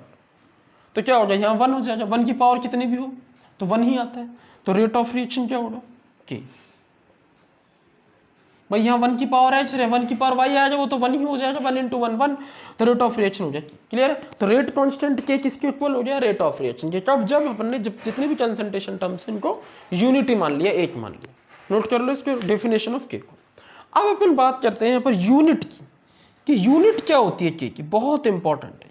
तो क्या होगा, यहाँ 1 हो जाएगा, 1 की पावर कितनी भी हो तो 1 ही आता है। तो रेट ऑफ रिएक्शन क्या होगा, के। भाई यहाँ 1 की पावर x है, 1 की पावर y आ जाए वो तो 1 ही हो जाएगा, 1 × 1 1, तो रेट ऑफ रिएक्शन हो जाएगी। क्लियर? तो रेट कांस्टेंट के किसके इक्वल हो गया? रेट ऑफ रिएक्शन के। कब? जब अपन ने जितने भी कंसंट्रेशन टर्म्स इनको यूनिटी मान लिया, एक मान लिया। नोट कर लो इसके डेफिनेशन ऑफ के को। अब अपन बात करते हैं यहाँ पर यूनिट की, कि यूनिट क्या होती है के की। बहुत इंपॉर्टेंट है,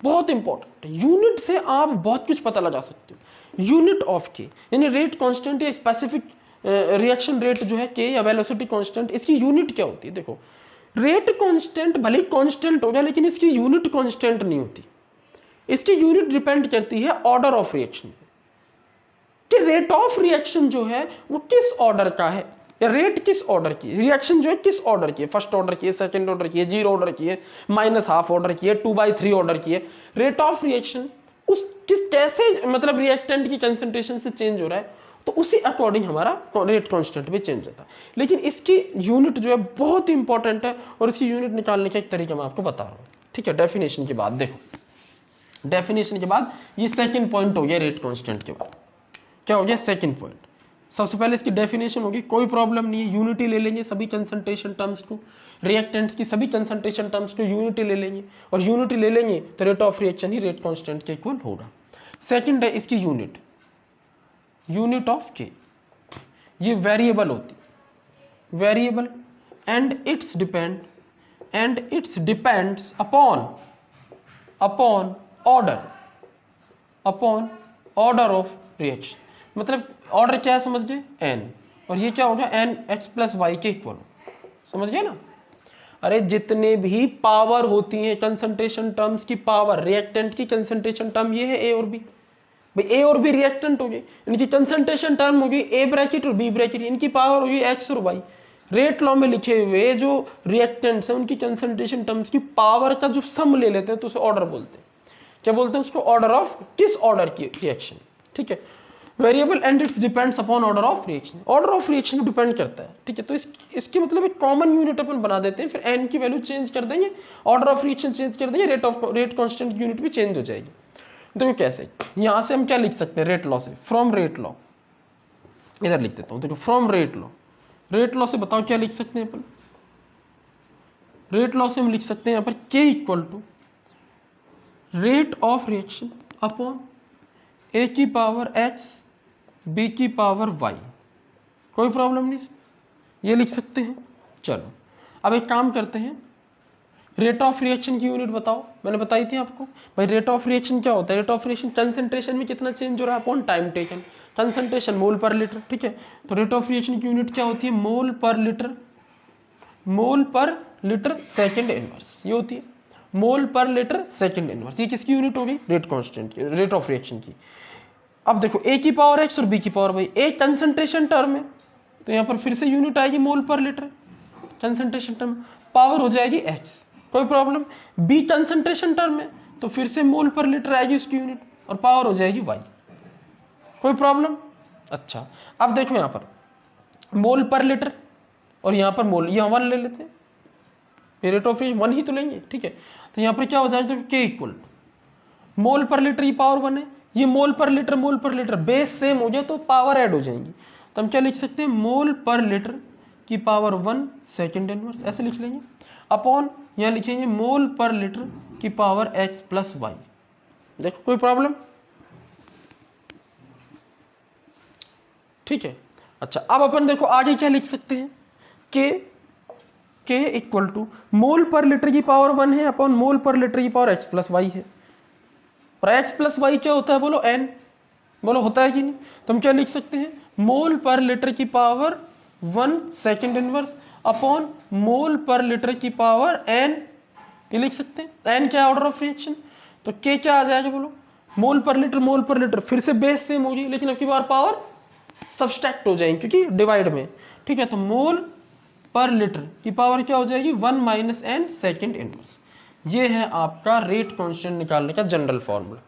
बहुत इंपॉर्टेंट है। यूनिट से आप बहुत कुछ पता लगा सकते हो। यूनिट ऑफ के यानी रेट कांस्टेंट या स्पेसिफिक रिएक्शन रेट जो है के या वेलोसिटी कांस्टेंट, इसकी यूनिट क्या होती है? देखो, रेट कांस्टेंट भले ही कांस्टेंट होगा लेकिन इसकी यूनिट कांस्टेंट नहीं होती। इसकी यूनिट डिपेंड करती है ऑर्डर ऑफ रिएक्शन, कि रेट ऑफ रिएक्शन जो है वो किस ऑर्डर का है, या रेट किस ऑर्डर की, रिएक्शन जो है किस ऑर्डर की है, फर्स्ट ऑर्डर की है, सेकंड ऑर्डर की है, 0 ऑर्डर की है, -½ ऑर्डर की है, 2/3 ऑर्डर की है। रेट ऑफ रिएक्शन उस किस कैसे मतलब रिएक्टेंट की कंसंट्रेशन से चेंज हो रहा है, तो उसी अकॉर्डिंग हमारा रेट कांस्टेंट भी चेंज होता है। लेकिन इसकी यूनिट जो है बहुत इंपॉर्टेंट है, और इसकी यूनिट निकालने का एक तरीका मैं आपको बता रहा हूँ। ठीक है, डेफिनेशन के बाद देखो, डेफिनेशन के बाद ये सेकंड पॉइंट हो गया रेट कांस्टेंट के बाद। क्या हो गया? Second point. सबसे पहले इसकी डेफिनेशन होगी, कोई प्रॉब्लम नहीं है, यूनिटी ले लेंगे सभी कंसंट्रेशन टर्म्स को, रिएक्टेंट्स की सभी कंसंट्रेशन टर्म्स को यूनिटी ले लेंगे, और यूनिटी ले लेंगे तो rate of reaction he rate constant के इक्वल होगा। सेकंड है इसकी यूनिट, यूनिट ऑफ के, ये वेरिएबल होती, variable, and it's depends upon order of reaction. मतलब ऑर्डर क्या है समझ गए? n, और ये क्या होगा? nx + y के इक्वल। समझ गए ना? अरे जितने भी पावर होती हैं कंसंट्रेशन टर्म्स की पावर, रिएक्टेंट की कंसंट्रेशन टर्म ये है a और b। भाई a और b रिएक्टेंट हो गए, इनकी कंसंट्रेशन टर्म होगी a ब्रैकेट और b ब्रैकेट, इनकी पावर होगी x और y। रेट लॉ में लिखे हुए जो रिएक्टेंट्स हैं उनकी कंसंट्रेशन टर्म्स की पावर का जो सम ले लेते हैं तो उसे ऑर्डर बोलते हैं। क्या बोलते हैं उसको? ऑर्डर ऑफ, किस ऑर्डर की रिएक्शन। ठीक है, variable and it's depends upon order of reaction, order of reaction को डिपेंड करता है। ठीक है, तो इसकी मतलब एक कॉमन यूनिट अपन बना देते हैं, फिर n की वैल्यू चेंज कर देंगे, ऑर्डर ऑफ रिएक्शन चेंज कर देंगे, रेट कांस्टेंट यूनिट भी चेंज हो जाएगी। देखो कैसे, यहां से हम क्या लिख सकते हैं? रेट लॉ से, फ्रॉम रेट लॉ, इधर लिख देता हूं। देखो from rate law, rate law से बताओ क्या लिख सकते हैं अपन? रेट लॉ से हम लिख सकते हैं यहां पर k = rate of reaction upon a की पावर x b की पावर y। कोई प्रॉब्लम नहीं, ये लिख सकते हैं। चलो अब एक काम करते हैं, रेट ऑफ रिएक्शन की यूनिट बताओ। मैंने बताई थी आपको भाई, रेट ऑफ रिएक्शन क्या होता है? रेट ऑफ रिएक्शन कंसंट्रेशन में कितना चेंज हो रहा है अपॉन टाइम टेकन, कंसंट्रेशन मोल पर लीटर। ठीक है, तो रेट ऑफ रिएक्शन की यूनिट क्या होती है? मोल पर लीटर सेकंड इनवर्स, ये होती है मोल पर लीटर सेकंड इनवर्स। ये किसकी यूनिट हो गई? रेट कांस्टेंट की, रेट ऑफ रिएक्शन की। अब देखो a की पावर x और b की पावर y, एक कंसंट्रेशन टर्म है तो यहाँ पर फिर से यूनिट आएगी मोल per litre, concentration term, power हो जाएगी x, कोई प्रॉब्लम। b कंसंट्रेशन टर्म है तो फिर से मोल पर लीटर आएगी उसकी यूनिट, और पावर हो जाएगी y, कोई प्रॉब्लम। अच्छा अब देखो यहाँ पर मोल पर लीटर, और यहाँ पर मोल, यहाँ 1 ले लेते हैं, रेट ऑफ रिएक्शन 1 ही तो लेंगे। ठीक है, तो यहाँ पर क्या हो जाएगा? तो k = मोल पर लीटर, ये पावर 1 है, ये मोल पर लीटर बेस सेम हो गया तो पावर ऐड हो जाएंगी। तो हम क्या लिख सकते हैं? मोल पर लीटर की पावर 1 सेकंड इनवर्स, ऐसे लिख लेंगे, अपॉन यहाँ लिखेंगे मोल पर लीटर की पावर x + y। देखो कोई प्रॉब्लम? ठीक है। अच्छा अब अपन देखो आगे क्या लिख सकते हैं? k = मोल पर लीटर की पावर 1 है अपॉन मोल पर लीटर की पावर x + y है, और x + y क्या होता है? बोलो n, बोलो होता है कि नहीं? तो हम क्या लिख सकते हैं? मोल पर लीटर की power 1 second inverse upon mole per litre की पावर n, ये लिख सकते हैं। n क्या ऑर्डर ऑफ रिएक्शन, तो k क्या आ जाएगा? बोलो मोल पर लीटर, फिर से बेस सेम होगी लेकिन अब की बार पावर सब्सट्रैक्ट हो जाएंगे क्योंकि डिवाइड में। ठीक है, तो मोल पर लीटर की पावर क्या हो जाएगी? 1 - n सेकंड इनवर्स। ये है आपका रेट कांस्टेंट निकालने का जनरल फॉर्मूला।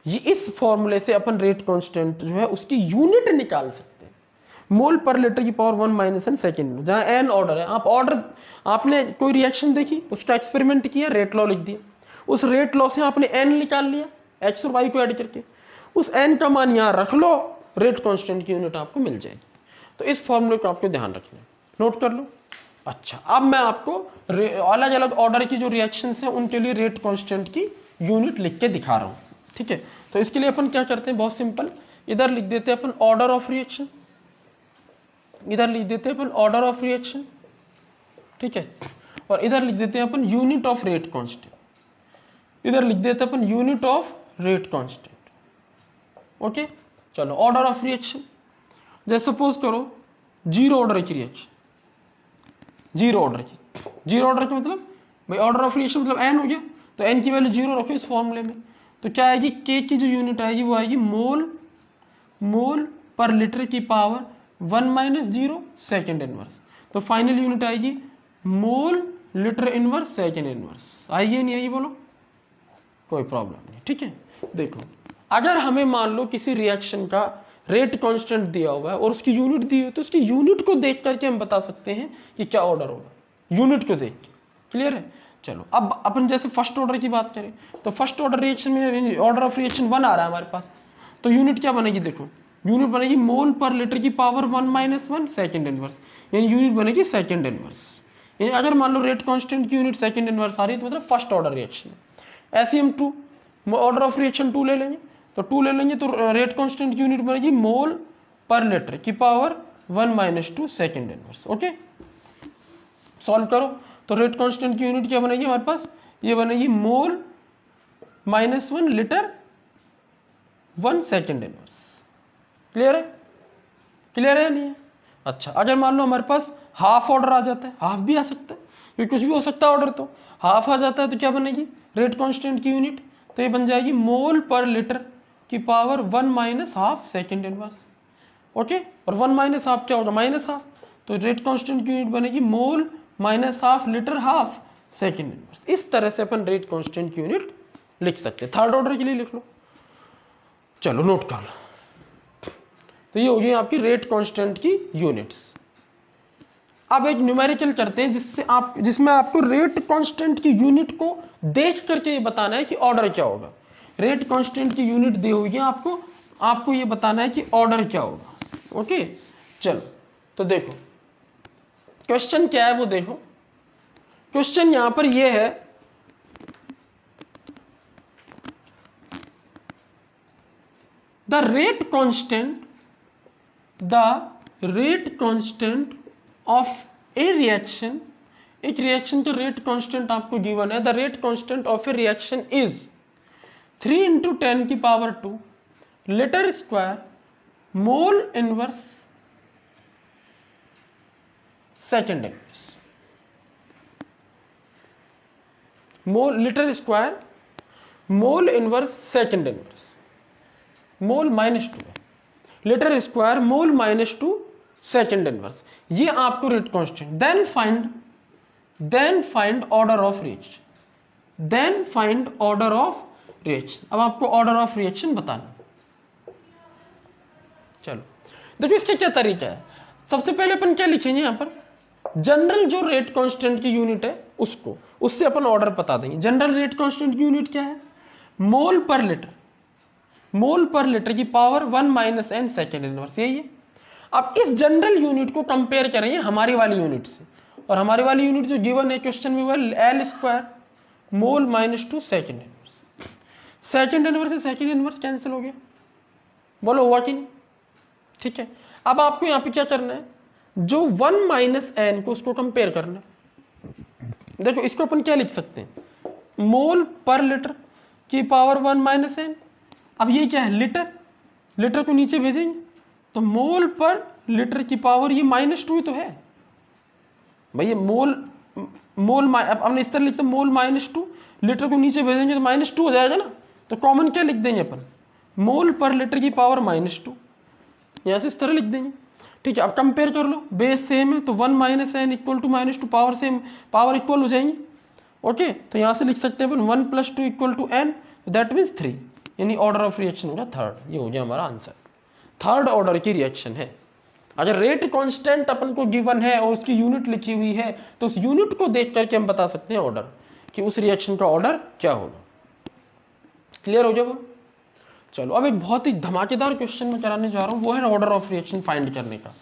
ये इस फॉर्मूले से अपन रेट कांस्टेंट जो है उसकी यूनिट निकाल सकते हैं, मोल पर लीटर की पावर 1 - n सेकंड, जहां n ऑर्डर है। आपने कोई रिएक्शन देखी, उसका एक्सपेरिमेंट किया, रेट लॉ लिख दिया, उस रेट लॉ से आपने n निकाल लिया x और y को ऐड करके, उस n का मान यहाँ रख लो, रेट कांस्टेंट की यूनिट आपको मिल जाएगी। तो इस फॉर्मूले को आपको ध्यान रखना है। नोट कर लो। अच्छा, अब मैं आपको अलग अलग ऑर्डर की जो रिएक्शंस हैं उनके लिए रेट कांस्टेंट की यूनिट लिख के दिखा रहा हूँ, ठीक है। तो इसके लिए अपन क्या करते हैं, बहुत सिंपल, इधर लिख देते हैं अपन ऑर्डर ऑफ रिएक्शन, इधर लिख देते हैं अपन ऑर्डर ऑफ रिएक्शन, ठीक है, और इधर लिख देते हैं अपन यूनिट ऑफ रेट कांस्टेंट, इधर लिख देते हैं अपन unit of rate constant. Okay, चलो ऑर्डर ऑफ रिएक्शन, जैसे सपोज करो जीरो ऑर्डर की रिएक्शन, जीरो ऑर्डर की मतलब भाई ऑर्डर ऑफ रिएक्शन मतलब एन हो गया, तो एन की वैल्यू जीरो रखो इस फॉर्मूले में, तो क्या आएगी, के की जो यूनिट आएगी वो आएगी मोल पर लीटर की पावर 1 माइनस 0 सेकेंड इनवर्स, तो फाइनल यूनिट आएगी mole litre inverse second inverse. आइए नहीं आइए बोलो, कोई प्रॉब्लम नहीं, ठीक है। देखो अगर हमें मान लो किसी रिएक्शन का रेट कांस्टेंट दिया हुआ है और उसकी यूनिट दी हुई, तो उसकी यूनिट को देख करके हम बता सकते हैं कि क्या ऑर्डर होगा, यूनिट को देख के। क्लियर है। चलो अब अपन जैसे फर्स्ट ऑर्डर की बात करें, तो फर्स्ट ऑर्डर रिएक्शन में ऑर्डर ऑफ रिएक्शन 1 आ रहा है हमारे पास, तो यूनिट क्या बनेगी, देखो यूनिट बनेगी मोल पर लीटर की पावर 1 माइनस 1 सेकेंड इनवर्स, यानी यूनिट बनेगी सेकेंड इनवर्स। यानी अगर मान लो रेट कांस्टेंट की यूनिट सेकेंड इनवर्स आ रही है तो मतलब फर्स्ट ऑर्डर रिएक्शन। ऐसे हम ऑर्डर ऑफ रिएक्शन 2 ले लेंगे, तो 2 ले लेंगे तो रेट कांस्टेंट की यूनिट बनेगी मोल पर लीटर की power 1 minus 2 second inverse. Okay, solve करो, तो रेट कांस्टेंट की यूनिट क्या बनेगी हमारे पास, ये बनेगी mole minus 1 litre 1 second inverse. Clear है, क्लियर है नहीं है। अच्छा, अगर मान लो हमारे पास हाफ ऑर्डर आ जाता है, हाफ भी आ सकता है क्योंकि कुछ भी हो सकता है ऑर्डर, तो हाफ आ जाता है तो क्या बनेगी रेट कांस्टेंट की यूनिट, तो ये बन जाएगी मोल पर लीटर की power 1 minus half second inverse. Okay, और 1 माइनस हाफ क्या होगा, माइनस हाफ, तो रेट कांस्टेंट की यूनिट बनेगी mole minus half litre half second inverse. इस तरह से अपन रेट कांस्टेंट की यूनिट लिख सकते हैं। थर्ड ऑर्डर के लिए लिख लो, चलो नोट कर लो। तो ये हो गई आपकी रेट कांस्टेंट की यूनिट्स। अब एक न्यूमेरिकल करते हैं जिसमें आपको रेट कांस्टेंट की यूनिट को देख करके ये बताना है कि ऑर्डर क्या होगा। रेट कांस्टेंट की यूनिट दी हुई है आपको ये बताना है कि ऑर्डर क्या होगा। ओके, चलो तो देखो क्वेश्चन क्या है वो देखो। क्वेश्चन यहां पर ये है, the rate constant of a reaction, एक रिएक्शन का रेट कांस्टेंट आपको गिवन है। The rate constant of a reaction is 3 × 10 की power 2 litre square mole inverse second inverse. Mole litre square mole inverse second inverse, mole -2 है, litre square mole -2 second inverse, ये आपको rate constant. Then find order of reaction, then find order of reaction. अब आपको order of reaction बताना। चलो देखो इसका क्या तरीका है। सबसे पहले अपन क्या लिखेंगे यहां पर, जनरल जो रेट कांस्टेंट की यूनिट है उससे अपन ऑर्डर बता देंगे। जनरल रेट कांस्टेंट की यूनिट क्या है, मोल पर लीटर की power 1 minus n second inverse, यही है। अब इस जनरल यूनिट को कंपेयर करेंगे हमारी वाली यूनिट से, और हमारी वाली यूनिट जो गिवन है क्वेश्चन में वो L square mole -2 second inverse. Second inverse से सेकेंड इनवर्स कैंसिल हो गया, बोलो हुआ कि नहीं। ठीक है, अब आपको यहाँ पे क्या करना है, जो 1 माइनस n को उसको कंपेयर करना है। देखो इसको अपन क्या लिख सकते हैं, मोल पर लीटर की पावर 1 माइनस n। अब ये क्या है, लीटर को नीचे भेजेंगे तो मोल पर लीटर की पावर ये -2 ही तो है भैया। अब हमने इस तरह लिखते मोल -2, लीटर को नीचे भेजेंगे तो -2 हो जाएगा ना, तो कॉमन क्या लिख देंगे अपन, मोल पर लीटर की पावर -2, यहाँ से इस तरह लिख देंगे। ठीक है, अब कंपेयर कर लो, बेस सेम है तो 1 minus n equal to -2, power same, power equal हो जाएंगी। ओके, तो यहाँ से लिख सकते हैं अपन 1 + 2 equal to n, that means 3, यानी ऑर्डर ऑफ रिएक्शन होगा थर्ड। ये हो गया हमारा आंसर, थर्ड ऑर्डर की रिएक्शन है। अगर रेट कांस्टेंट अपन को गिवन है और उसकी यूनिट लिखी हुई है तो उस यूनिट को देख करके हम बता सकते हैं ऑर्डर, कि उस रिएक्शन का ऑर्डर क्या होगा। क्लियर हो गया वो। चलो अब एक बहुत ही धमाकेदार क्वेश्चन मैं कराने जा रहा हूँ, वो है ऑर्डर ऑफ रिएक्शन फाइंड करने का।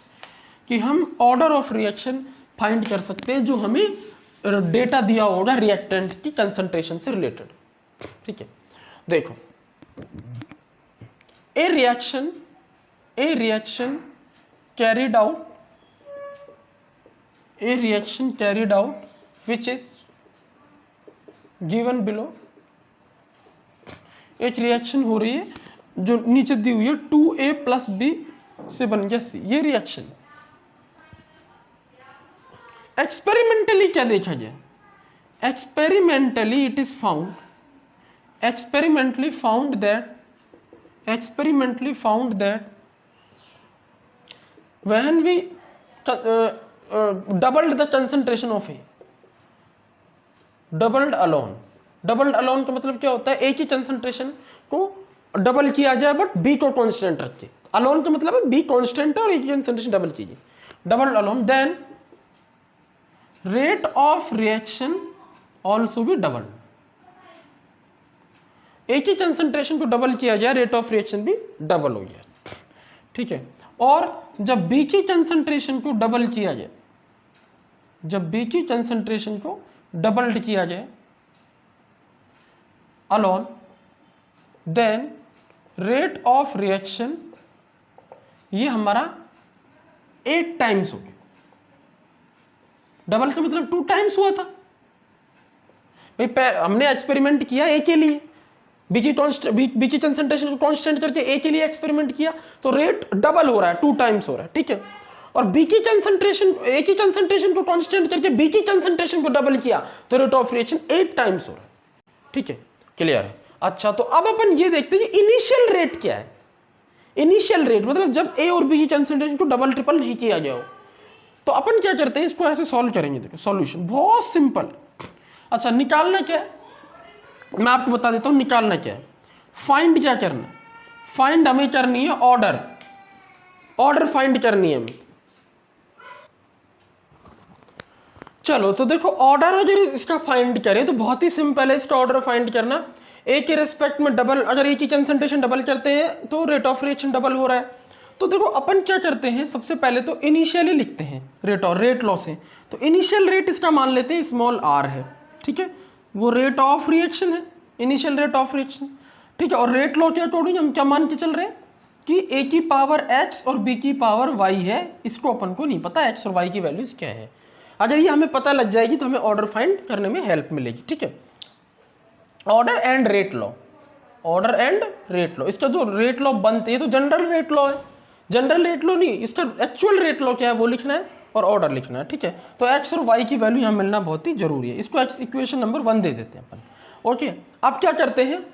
कि हम ऑर्डर ऑफ रिएक्शन फाइंड कर सकते हैं जो हमें डेटा दिया होगा रिएक्टेंट की कंसंट्रेशन से रिलेटेड। ठीक है, देखो ए reaction carried out which is given below। एक रिएक्शन हो रही है जो नीचे दी हुई है 2a + b से बन गया c। ये रिएक्शन एक्सपेरिमेंटली क्या देखा जाए, experimentally it is found when we doubled the concentration of A, doubled alone का मतलब क्या होता है, A की कंसंट्रेशन को डबल किया जाए बट B को कांस्टेंट रखिए। अलोन का मतलब है B कांस्टेंट है और A की कंसंट्रेशन डबल कीजिए, doubled alone, then rate of reaction also भी डबल। A की कंसंट्रेशन को डबल किया जाए, रेट ऑफ रिएक्शन भी डबल हो गया। ठीक है, और जब B की कंसंट्रेशन को डबल किया जाए, जब B की कंसंट्रेशन को डबल्ड किया जाए alone, then rate of reaction ये हमारा 8 टाइम्स हो गया। डबल का मतलब 2 टाइम्स हुआ था भाई, हमने एक्सपेरिमेंट किया A के लिए, बी की कंसंट्रेशन को कांस्टेंट करके A के लिए एक्सपेरिमेंट किया तो रेट डबल हो रहा है, 2 टाइम्स हो रहा है। ठीक है, और B की कंसंट्रेशन, A की कंसंट्रेशन को कांस्टेंट करके B की कंसंट्रेशन को डबल किया तो रेट ऑफ रिएक्शन 8 टाइम्स हो रहा है। ठीक है, क्लियर है। अच्छा, तो अब अपन ये देखते हैं कि इनिशियल रेट क्या है। इनिशियल रेट मतलब जब A और B की कंसंट्रेशन को डबल ट्रिपल नहीं किया जाओ, तो अपन क्या करते हैं, इसको ऐसे सॉल्व करेंगे। देखो सॉल्यूशन बहुत सिंपल है। अच्छा, निकालना क्या है मैं आपको बता देता हूं, निकालना क्या है। फाइंड क्या करना है, फाइंड हमें करनी है ऑर्डर फाइंड करनी है हमें। चलो तो देखो, ऑर्डर अगर इसका फाइंड करें तो बहुत ही सिंपल है इसका ऑर्डर फाइंड करना। ए के रेस्पेक्ट में डबल, अगर ए की कंसंट्रेशन डबल करते हैं तो रेट ऑफ रिएक्शन डबल हो रहा है। तो देखो अपन क्या करते हैं, सबसे पहले तो इनिशियली लिखते हैं रेट लॉ से। तो इनिशियल रेट इसका मान लेते हैं स्मॉल r है। ठीक है, वो रेट ऑफ रिएक्शन है, इनिशियल रेट ऑफ रिएक्शन। ठीक है, और रेट लॉ के अकॉर्डिंग हम क्या मान के चल रहे हैं कि a की पावर x और b की पावर y है। इसको अपन को नहीं पता x और y की वैल्यूज क्या है। अगर ये हमें पता लग जाएगी तो हमें ऑर्डर फाइंड करने में हेल्प मिलेगी। ठीक है, ऑर्डर एंड रेट लॉ, इसका जो रेट लॉ बनते हैं तो जनरल रेट लॉ है, जनरल रेट लॉ नहीं, इसका एक्चुअल रेट लॉ क्या है वो लिखना है और ऑर्डर लिखना है। ठीक है, तो x और y की वैल्यू यहाँ मिलना बहुत ही जरूरी है। इसको इक्वेशन नंबर 1 दे देते हैं अपन। ओके, अब क्या करते हैं,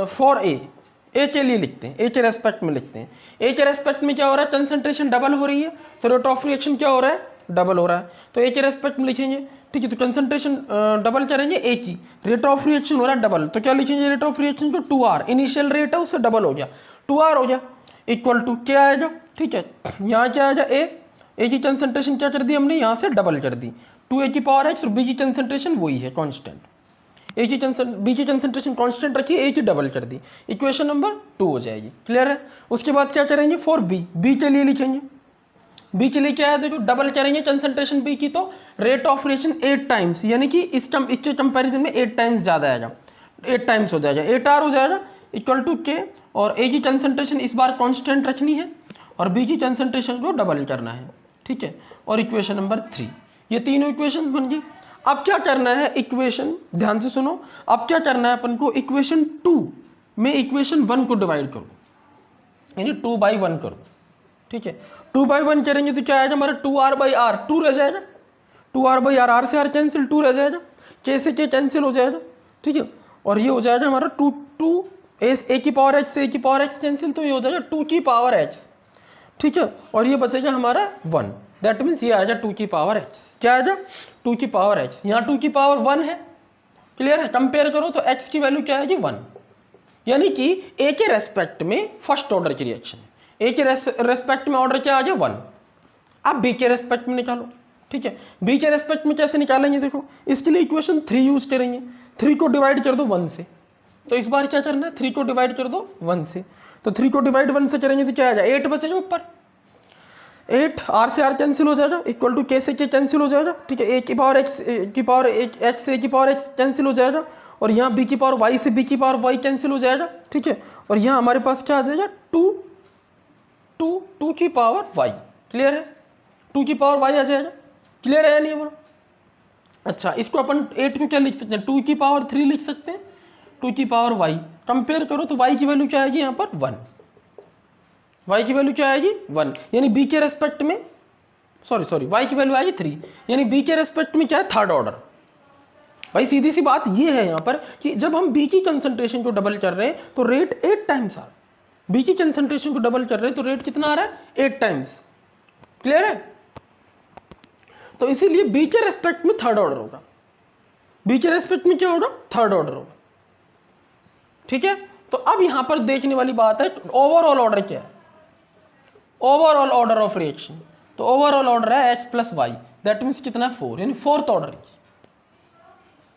फॉर ए के लिए लिखते हैं, ए के रेस्पेक्ट में लिखते हैं। ए के रेस्पेक्ट में क्या हो रहा है, कंसंट्रेशन डबल हो रही है तो रेट ऑफ रिएक्शन क्या हो रहा है, डबल हो रहा है। तो ए के रेस्पेक्ट में लिखेंगे। ठीक है, तो कंसंट्रेशन डबल करेंगे ए की, रेट ऑफ रिएक्शन हो रहा है डबल, तो क्या लिखेंगे, रेट ऑफ रिएक्शन को 2r, इनिशियल रेट है उससे डबल हो गया, 2r हो गया, इक्वल टू क्या आएगा। ठीक है, यहाँ क्या आएगा, ए की कंसंट्रेशन क्या कर दी हमने, यहाँ से डबल कर दी, 2a की पावर x, और b की कंसंट्रेशन वही है कांस्टेंट, b की कंसंट्रेशन कांस्टेंट रखी, a की डबल कर दी, इक्वेशन नंबर 2 हो जाएगी। क्लियर है। उसके बाद क्या करेंगे, फॉर b के लिए लिखेंगे। b के लिए क्या है, देखो डबल करेंगे कंसंट्रेशन b की तो रेट ऑफ रिएक्शन 8 टाइम्स, यानी कि इसके कंपैरिजन में 8 टाइम्स ज़्यादा आएगा, 8 टाइम्स हो जाएगा, 8r हो जाएगा, इक्वल टू k, और a की कंसंट्रेशन इस बार कांस्टेंट रखनी है और b की कंसंट्रेशन को डबल करना है। ठीक है, और इक्वेशन नंबर 3, ये तीनों इक्वेशंस बन गई। अब क्या करना है, इक्वेशन ध्यान से सुनो, अब क्या करना है अपन को, इक्वेशन 2 में इक्वेशन 1 को डिवाइड करो, यानी 2/1 करो। ठीक है, 2/1 करेंगे तो क्या आएगा हमारा, 2r/r, 2 रह जाएगा, 2r/r, r से r कैंसिल, 2 रह जाएगा, k से k कैंसिल हो जाएगा। ठीक है, और ये हो जाएगा हमारा 2 a की पावर h से a की पावर x कैंसिल, तो ये हो जाएगा 2 की पावर x। ठीक है, और ये बचेगा हमारा 1, दैट मीन्स ये आएगा 2 की पावर x। क्या आएगा, 2 की पावर x, यहाँ 2 की पावर 1 है। क्लियर है, कंपेयर करो तो x की वैल्यू क्या आएगी, 1, यानी कि a के रेस्पेक्ट में फर्स्ट ऑर्डर की रिएक्शन है, a के रेस्पेक्ट में ऑर्डर क्या आ गया, 1। अब b के रेस्पेक्ट में निकालो। ठीक है, b के रेस्पेक्ट में कैसे निकालेंगे, देखो इसके लिए इक्वेशन 3 यूज करेंगे, 3 को डिवाइड कर दो 1 से, तो इस बार क्या करना है, 3 को डिवाइड कर दो 1 से, तो 3 को डिवाइड 1 से करेंगे तो क्या आ जाए, 8 बचेगा ऊपर, 8 आर से आर कैंसिल हो जाएगा, इक्वल टू के से के कैंसिल हो जाएगा, ठीक है, ए की पावर एक्स की पावर एक्स से ए की पावर एक्स कैंसिल हो जाएगा, और यहाँ बी की पावर वाई से बी की पावर वाई कैंसिल हो जाएगा, ठीक है, और यहाँ हमारे पास क्या आ जाएगा 2 की पावर वाई, क्लियर है, 2 की पावर वाई आ जाएगा, क्लियर है या नहीं हमारा। अच्छा, इसको अपन 8 को क्या लिख सकते हैं, 2 की पावर 3 लिख सकते हैं, 2 की पावर वाई, कंपेयर करो तो वाई की वैल्यू क्या आएगी यहाँ पर 1, वाई की वैल्यू क्या आएगी 1, यानी बी के रेस्पेक्ट में सॉरी वाई की वैल्यू आएगी 3, यानी बी के रेस्पेक्ट में क्या है थर्ड ऑर्डर। भाई सीधी सी बात ये है यहाँ पर कि जब हम बी की कंसंट्रेशन को डबल कर रहे हैं तो रेट 8 टाइम्स आ रहा है, बी की कंसंट्रेशन को डबल कर रहे हैं तो रेट कितना आ रहा है 8 टाइम्स, क्लियर है। तो इसीलिए बी के रेस्पेक्ट में थर्ड ऑर्डर होगा, बी के रेस्पेक्ट में क्या होगा थर्ड ऑर्डर होगा, ठीक है। तो अब यहां पर देखने वाली बात है ओवरऑल ऑर्डर क्या है, ओवरऑल ऑर्डर ऑफ रिएक्शन, तो ओवरऑल ऑर्डर है x plus y, that means कितना है 4, यानी फोर्थ ऑर्डर की,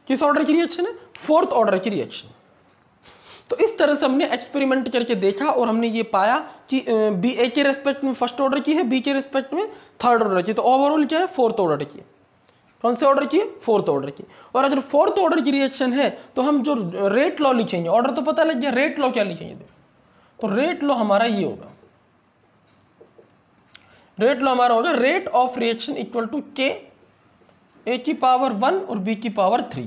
किस ऑर्डर की रिएक्शन है फोर्थ ऑर्डर की रिएक्शन। तो इस तरह से हमने एक्सपेरिमेंट करके देखा और हमने ये पाया कि बी ए के रेस्पेक्ट में फर्स्ट ऑर्डर की है, बी के रेस्पेक्ट में थर्ड ऑर्डर की, तो ओवरऑल क्या है फोर्थ ऑर्डर की, कौन से ऑर्डर की फोर्थ ऑर्डर की। और अगर फोर्थ ऑर्डर की रिएक्शन है तो हम जो रेट लॉ लिखेंगे, ऑर्डर तो पता लग गया, रेट लॉ क्या लिखेंगे, तो रेट लॉ हमारा ये होगा, रेट लॉ हमारा होगा rate of reaction equal to K A की पावर 1 और बी की पावर 3,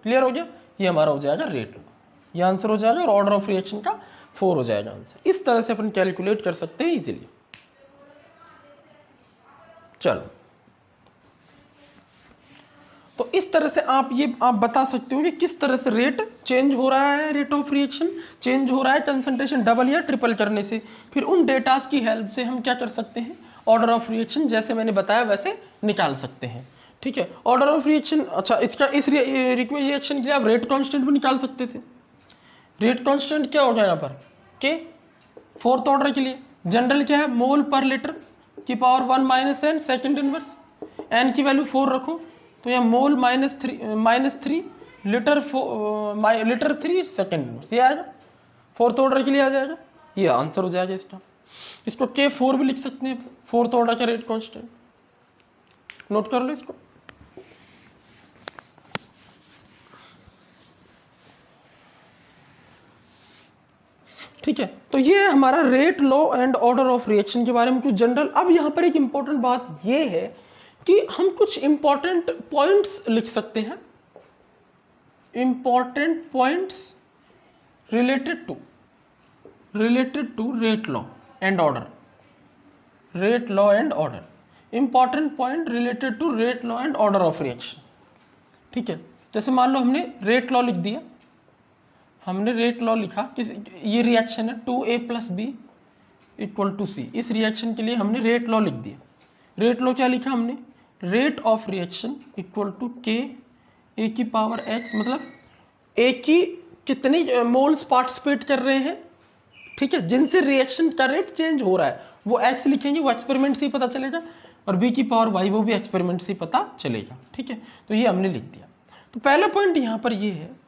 क्लियर हो गया, ये हमारा हो जाएगा रेट लॉ, ये आंसर हो जाएगा, और ऑर्डर ऑफ रिएक्शन का 4 हो जाएगा आंसर। इस तरह से अपन कैलकुलेट कर सकते हैं इजीली। चलो, तो इस तरह से आप बता सकते हो कि किस तरह से रेट चेंज हो रहा है, रेट ऑफ रिएक्शन चेंज हो रहा है कंसंट्रेशन डबल या ट्रिपल करने से। फिर उन डेटास की हेल्प से हम क्या कर सकते हैं, ऑर्डर ऑफ रिएक्शन जैसे मैंने बताया वैसे निकाल सकते हैं, ठीक है। ऑर्डर ऑफ रिएक्शन, अच्छा इसका इस रिएक्शन के लिए आप रेट कांस्टेंट भी निकाल सकते थे। रेट कांस्टेंट क्या होगा यहाँ पर के फोर्थ ऑर्डर के लिए, जनरल क्या है मोल पर लीटर की power 1 minus n second inverse, n की वैल्यू 4 रखो तो यह मोल -3 लीटर 3 सेकेंड इनवर्स, ये आएगा फोर्थ ऑर्डर के लिए आ जाएगा, ये आंसर हो जाएगा इसका। इसको K4 भी लिख सकते हैं, फोर्थ ऑर्डर का रेट कांस्टेंट, नोट कर लो इसको। ठीक है, तो ये हमारा rate law and order of reaction के बारे में कुछ जनरल। अब यहाँ पर एक इंपॉर्टेंट बात ये है कि हम कुछ इंपॉर्टेंट पॉइंट्स लिख सकते हैं, important points related to rate law and order, rate law and order, important point related to rate law and order of reaction, ठीक है। जैसे मान लो हमने रेट लॉ लिख दिया, हमने रेट लॉ लिखा कि ये रिएक्शन है 2a + b = c, इस रिएक्शन के लिए हमने रेट लॉ लिख दिया। रेट लॉ क्या लिखा हमने, rate of reaction equal to K A की पावर x, मतलब ए की कितने मोल्स पार्टिसिपेट कर रहे हैं, ठीक है, जिनसे रिएक्शन का रेट चेंज हो रहा है वो x लिखेंगे, वो एक्सपेरिमेंट से ही पता चलेगा, और b की पावर y वो भी एक्सपेरिमेंट से ही पता चलेगा, ठीक है। तो ये हमने लिख दिया। तो पहला पॉइंट यहाँ पर ये है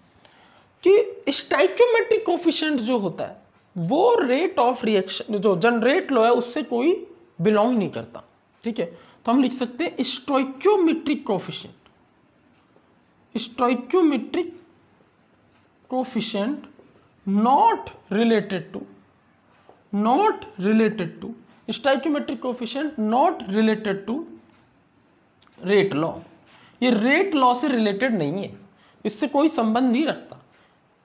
कि स्टाइक्योमेट्रिक कोफिशिएंट जो होता है वो रेट ऑफ रिएक्शन जो जनरेट लॉ है उससे कोई बिलोंग नहीं करता, ठीक है। तो हम लिख सकते हैं stoichiometric coefficient, stoichiometric coefficient not related to stoichiometric coefficient not related to rate law. ये रेट लॉ से रिलेटेड नहीं है, इससे कोई संबंध नहीं रखता।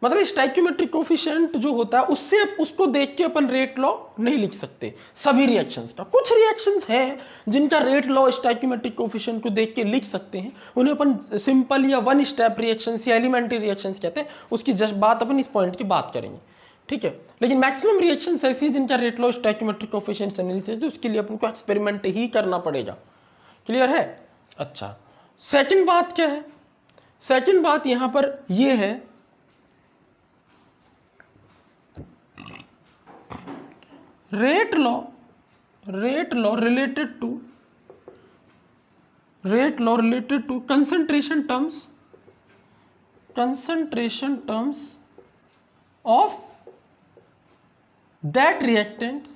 मतलब स्टाइक्योमेट्रिक कोफिशिएंट जो होता है उससे उसको देख के अपन रेट लॉ नहीं लिख सकते सभी रिएक्शंस का। कुछ रिएक्शंस हैं जिनका रेट लॉ स्टाइक्योमेट्रिक कोफिशिएंट को देख के लिख सकते हैं, उन्हें अपन सिंपल या वन स्टेप रिएक्शंस या एलिमेंट्री रिएक्शंस कहते हैं। उसकी जस्ट बात अपन इस पॉइंट की बात करेंगे, ठीक है। लेकिन मैक्सिमम रिएक्शंस ऐसी है जिनका रेट लॉ स्टाइक्योमेट्रिक कोफिशिएंट से नहीं लिख सकते, उसके लिए अपन को एक्सपेरिमेंट ही करना पड़ेगा, क्लियर है। अच्छा, सेकेंड बात क्या है, सेकेंड बात यहां पर यह है rate law related to concentration terms of that reactants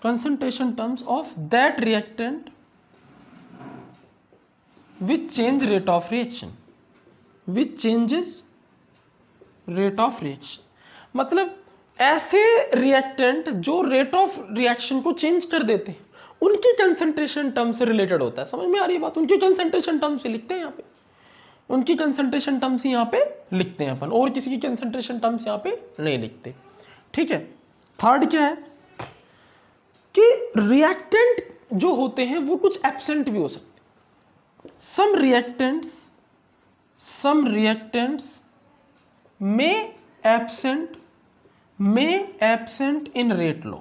concentration terms of that reactant which change rate of reaction, which changes rate of reaction, मतलब ऐसे रिएक्टेंट जो रेट ऑफ रिएक्शन को चेंज कर देते हैं उनकी कंसंट्रेशन टर्म से related होता है। समझ में आ रही है बात? उनकी कंसंट्रेशन टर्म से लिखते हैं यहाँ पे, उनकी कंसंट्रेशन टर्म्स यहाँ पे लिखते हैं अपन, और किसी की कंसंट्रेशन टर्म्स यहाँ पे नहीं लिखते। ठीक है। थर्ड क्या है कि रिएक्टेंट जो होते हैं वो कुछ एब्सेंट भी हो सकते हैं। सम रिएक्टेंट्स में एब्सेंट इन रेट लॉ।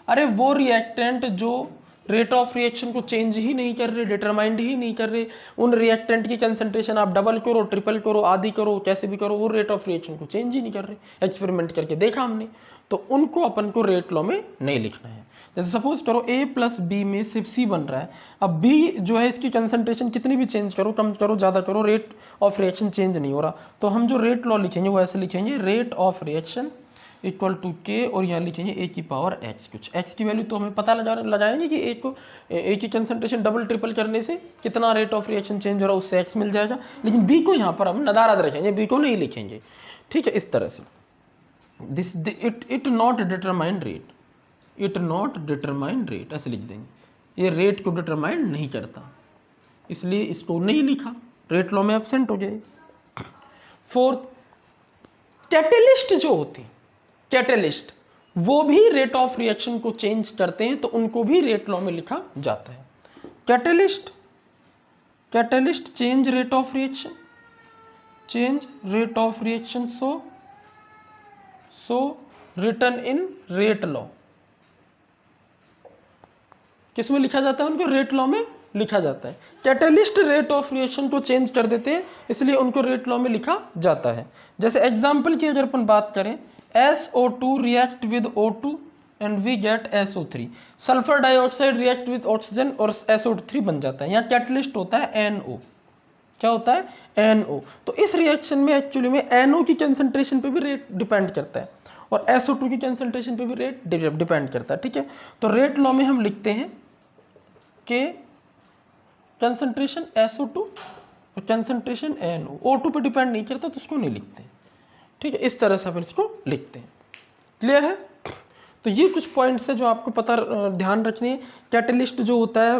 अरे वो रिएक्टेंट जो रेट ऑफ रिएक्शन को चेंज ही नहीं कर रहे, डिटरमाइंड ही नहीं कर रहे, उन रिएक्टेंट की कंसंट्रेशन आप डबल करो, ट्रिपल करो, आधी करो, कैसे भी करो, वो रेट ऑफ रिएक्शन को चेंज ही नहीं कर रहे, एक्सपेरिमेंट करके देखा हमने, तो उनको अपन को रेट लॉ में नहीं लिखना है। जैसे सपोज करो A प्लस बी में सिर्फ C बन रहा है, अब B जो है इसकी कंसंट्रेशन कितनी भी चेंज करो, कम करो, ज़्यादा करो, रेट ऑफ रिएक्शन चेंज नहीं हो रहा, तो हम जो रेट लॉ लिखेंगे वो ऐसे लिखेंगे, rate of reaction equal to K, और यहाँ लिखेंगे a की पावर x। कुछ x की वैल्यू तो हमें पता लगाएंगे कि a की कंसंट्रेशन डबल ट्रिपल करने से कितना रेट ऑफ रिएक्शन चेंज हो रहा है, उससे x मिल जाएगा, लेकिन b को यहाँ पर हम नदारद रखेंगे, b को नहीं लिखेंगे। ठीक है, इस तरह से this it not determined rate, it not determined rate ऐसे लिख देंगे, ये रेट को डिटरमाइंड नहीं करता, इसलिए इसको नहीं लिखा, रेट लॉ में एब्सेंट हो जाए। फोर्थ, कैटेलिस्ट जो होती, कैटेलिस्ट वो भी रेट ऑफ रिएक्शन को चेंज करते हैं, तो उनको भी रेट लॉ में लिखा जाता है। Catalyst change rate of reaction, so return in rate law. किस में लिखा जाता है? उनको रेट लॉ में लिखा जाता है। कैटेलिस्ट रेट ऑफ रिएक्शन को चेंज कर देते हैं, इसलिए उनको रेट लॉ में लिखा जाता है। जैसे एग्जांपल की अगर अपन बात करें, SO2 react with O2 and we get SO3, sulphur dioxide react with oxygen और SO3 बन जाता है। यहाँ कैटलिस्ट होता है NO। क्या होता है? NO। तो इस रिएक्शन में एक्चुअली में NO की कंसंट्रेशन पे भी रेट डिपेंड करता है और SO2 की कंसंट्रेशन पे भी रेट डिपेंड करता है। ठीक है, तो रेट लॉ में हम लिखते हैं कि कंसंट्रेशन SO2 और कंसंट्रेशन NO, O2 पे डिपेंड नहीं करता तो उसको नहीं लिखते। ठीक है, इस तरह से अपन इसको लिखते हैं। क्लियर है? तो ये कुछ पॉइंट्स है जो आपको पता ध्यान रखने हैं। कैटेलिस्ट जो होता है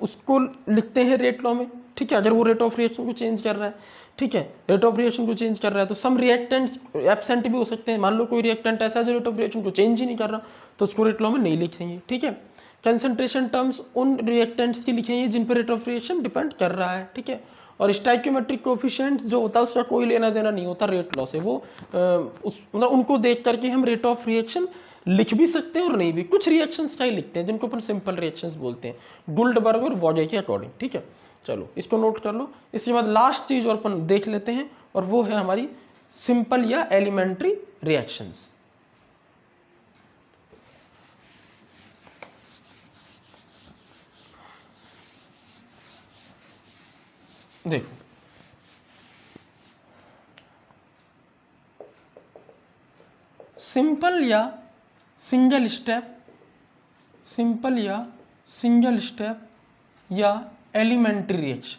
उसको लिखते हैं रेट लॉ में। ठीक है, अगर वो रेट ऑफ रिएक्शन को चेंज कर रहा है, ठीक है, रेट ऑफ रिएक्शन को चेंज कर रहा है तो सम रिएक्टेंट्स एब्सेंट भी हो सकते हैं। मान लो कोई रिएक्टेंट ऐसा है जो रेट ऑफ रिएक्शन को चेंज ही नहीं कर रहा, तो उसको रेट लॉ में नहीं लिखेंगे। ठीक है, कंसंट्रेशन टर्म्स उन रिएक्टेंट्स की लिखेंगे जिन पर रेट ऑफ रिएक्शन डिपेंड कर रहा है। ठीक है, और स्टाइक्योमेट्रिक कोएफिशिएंट जो होता है उसका कोई लेना देना नहीं होता रेट लॉ से। वो मतलब उनको देख करके हम रेट ऑफ रिएक्शन लिख भी सकते हैं और नहीं भी। कुछ रिएक्शंस का ही लिखते हैं जिनको अपन सिंपल रिएक्शंस बोलते हैं, गुल्डबर्ग और वॉजे के अकॉर्डिंग। ठीक है, चलो इसको नोट कर लो। इसके बाद लास्ट चीज और अपन देख लेते हैं और वो है हमारी सिंपल या एलिमेंट्री रिएक्शंस। देखो, सिंपल या सिंगल स्टेप या एलिमेंट्री रिएक्शन।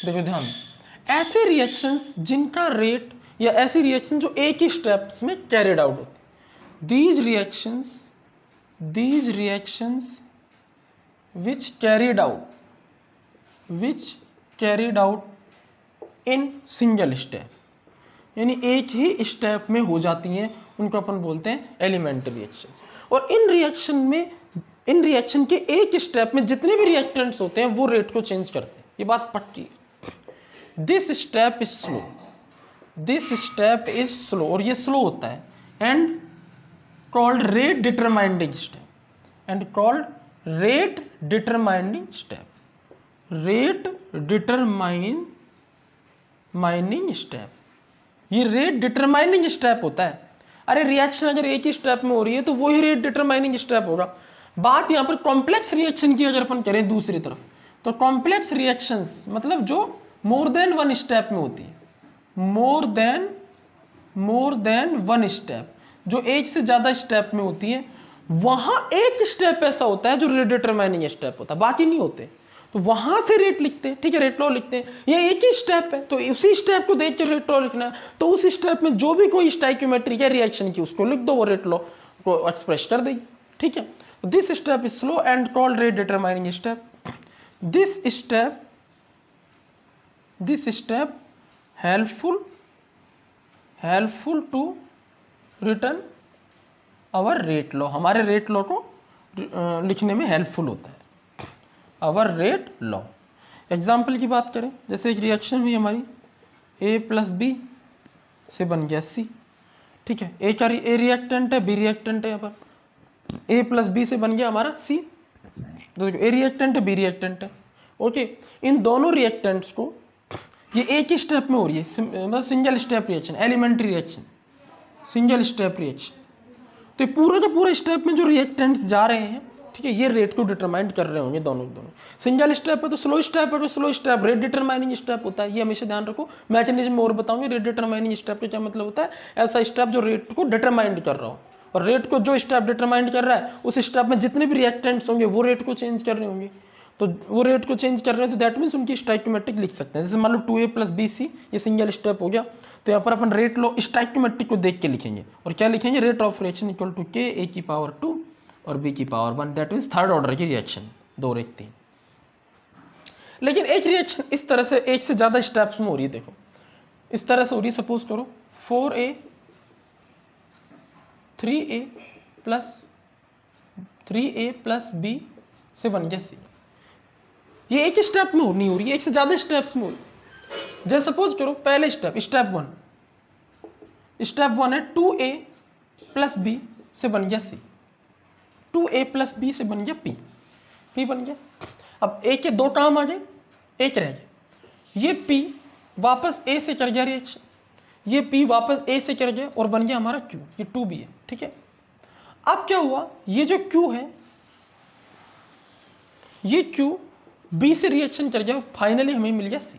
देखो ध्यान, ऐसे रिएक्शंस जिनका रेट या ऐसी रिएक्शन जो एक ही स्टेप्स में कैरिड आउट होती, these reactions which carried out in single step, यानी एक ही स्टेप में हो जाती हैं, उनको अपन बोलते हैं एलिमेंट्री रिएक्शंस। और इन रिएक्शन के एक स्टेप में जितने भी रिएक्टेंट्स होते हैं वो रेट को चेंज करते हैं, ये बात पक्की है। दिस स्टेप इज स्लो, और ये स्लो होता है, and called rate determining step, ये रेट डिटरमाइनिंग स्टेप होता है। अरे रिएक्शन अगर एक ही स्टेप में हो रही है तो वो ही रेट डिटरमाइनिंग स्टेप होगा। बात यहां पर कॉम्प्लेक्स रिएक्शन की अगर अपन करें दूसरी तरफ, तो कॉम्प्लेक्स रिएक्शंस मतलब जो मोर देन वन स्टेप में होती है, more than more than one step, जो एक से ज़्यादा स्टेप में होती है, वहाँ एक स्टेप ऐसा होता है जो रेट डिटरमाइनिंग स्टेप होता है, बाकी नहीं होते। तो वहाँ से रेट लिखते हैं, ठीक है, रेट लॉ लिखते हैं। ये एक ही स्टेप है तो उसी स्टेप को देख के रेट लॉ लिखना है। तो उस स्टेप में जो भी कोई स्टाइक्योमेट्री या रिएक्शन की उसको लिख दो, वो रेट लॉ को एक्सप्रेस कर देगी, ठीक है। This step is slow and called rate determining step. This step helpful to return our rate law, हमारे रेट लॉ को लिखने में हेल्पफुल होता है, आवर रेट लॉ। एग्जाम्पल की बात करें, जैसे एक रिएक्शन हुई हमारी, A प्लस बी से बन गया C, ठीक है। ए का ए रिएक्टेंट है, बी रिएक्टेंट है, यहाँ पर A प्लस बी से बन गया हमारा C। तो ए रिएक्टेंट है, बी रिएक्टेंट है, ओके। इन दोनों रिएक्टेंट्स को ये एक ही स्टेप में हो रही है, मतलब single step reaction, elementary reaction, single step reaction. तो पूरा का पूरा स्टेप में जो रिएक्टेंट्स जा रहे हैं, ठीक है, ये रेट को डिटरमाइन कर रहे होंगे दोनों। सिंगल स्टेप है तो स्लो स्टेप है, तो slow step rate determining step होता है, ये हमेशा ध्यान रखो। मैकेनिज्म और बताऊंगे रेट डिटरमाइनिंग स्टेप का क्या मतलब होता है। ऐसा स्टेप जो रेट को डिटरमाइन कर रहा हो, और रेट को जो स्टेप डिटरमाइन कर रहा है उस स्टेप में जितने भी रिएक्टेंट्स होंगे वो रेट को चेंज कर रहे होंगे। तो वो रेट को चेंज कर रहे हैं तो दैट मीन्स उनकी स्टाइक्योमेट्रिक लिख सकते हैं। जैसे मान लो 2A प्लस BC, ये सिंगल स्टेप हो गया, तो यहाँ पर अपन रेट लो स्टाइक्योमेट्रिक को देख के लिखेंगे, और क्या लिखेंगे, rate of reaction equal to K A की पावर 2 और B की power 1, that means third order की रिएक्शन, 2 और 1 3। लेकिन एक रिएक्शन इस तरह से एक से ज़्यादा स्टेप्स में हो रही है, देखो इस तरह से हो रही है। सपोज करो 4A 3A प्लस B से बन गया C, ये एक स्टेप में नहीं हो रही है, एक से ज्यादा स्टेप्स में हो रही है। जैसे सपोज करो पहले स्टेप वन है 2A प्लस B से बन गया C, 2A प्लस B से बन गया P बन गया। अब A के 2 काम आ गए, एक रह गया, ये P वापस A से कर गया रिएक्शन, ये P वापस A से कर गया और बन गया हमारा Q, ये 2B है, ठीक है। अब क्या हुआ, ये जो Q है, ये Q B से रिएक्शन कर गया, फाइनली हमें मिल गया C।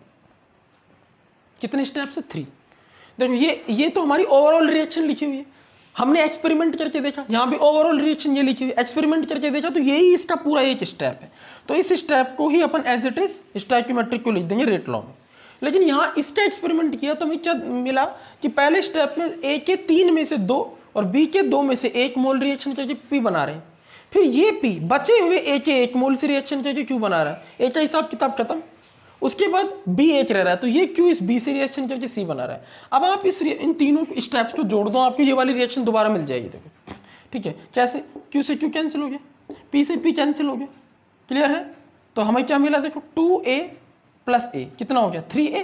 कितने स्टेप से, 3। देखो ये तो हमारी ओवरऑल रिएक्शन लिखी हुई है, हमने एक्सपेरिमेंट करके देखा, यहाँ भी ओवरऑल रिएक्शन ये लिखी हुई है, एक्सपेरिमेंट करके देखा तो यही इसका पूरा एक स्टेप है। तो इस स्टेप को ही अपन एज इट इज स्टाइक्योमेट्रिक को लिख देंगे रेट लॉ में। लेकिन यहाँ इसका एक्सपेरिमेंट किया तो हमें क्या मिला कि पहले स्टेप में A के 3 में से 2 और B के 2 में से 1 मोल रिएक्शन करके P बना रहे हैं, फिर ये P बचे हुए A के 1 मोल से रिएक्शन करके Q बना रहा है, A का हिसाब किताब खत्म। उसके बाद B 1 रह रहा है, तो ये Q इस B से रिएक्शन करके C बना रहा है। अब आप इन तीनों स्टेप्स को जोड़ दो, आपको ये वाली रिएक्शन दोबारा मिल जाएगी, देखो, ठीक है। कैसे, Q से Q कैंसिल हो गया, P से P कैंसिल हो गया, क्लियर है। तो हमें क्या मिला, देखो 2A प्लस A कितना हो गया, 3A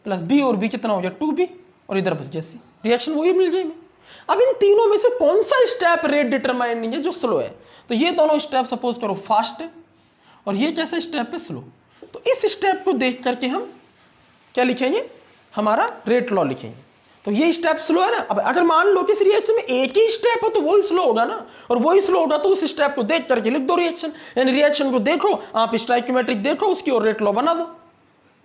प्लस B और B कितना हो गया, 2B, और इधर बच गया C, रिएक्शन वही मिल गई। अब इन तीनों में से कौन सा स्टेप रेट डिटरमाइनिंग है, जो स्लो है। तो ये दोनों स्टेप सपोज करो फास्ट है और ये कैसा स्टेप है, स्लो। तो इस स्टेप को देख करके हम क्या लिखेंगे, हमारा रेट लॉ लिखेंगे। तो ये स्टेप स्लो है ना। अब अगर मान लो कि इस रिएक्शन में एक ही स्टेप हो तो वही स्लो होगा ना, और वही स्लो होगा तो उस स्टेप को देख करके लिख दो रिएक्शन, यानी रिएक्शन को देखो आप, स्टाइक्योमेट्रिक देखो उसकी और रेट लॉ बना दो,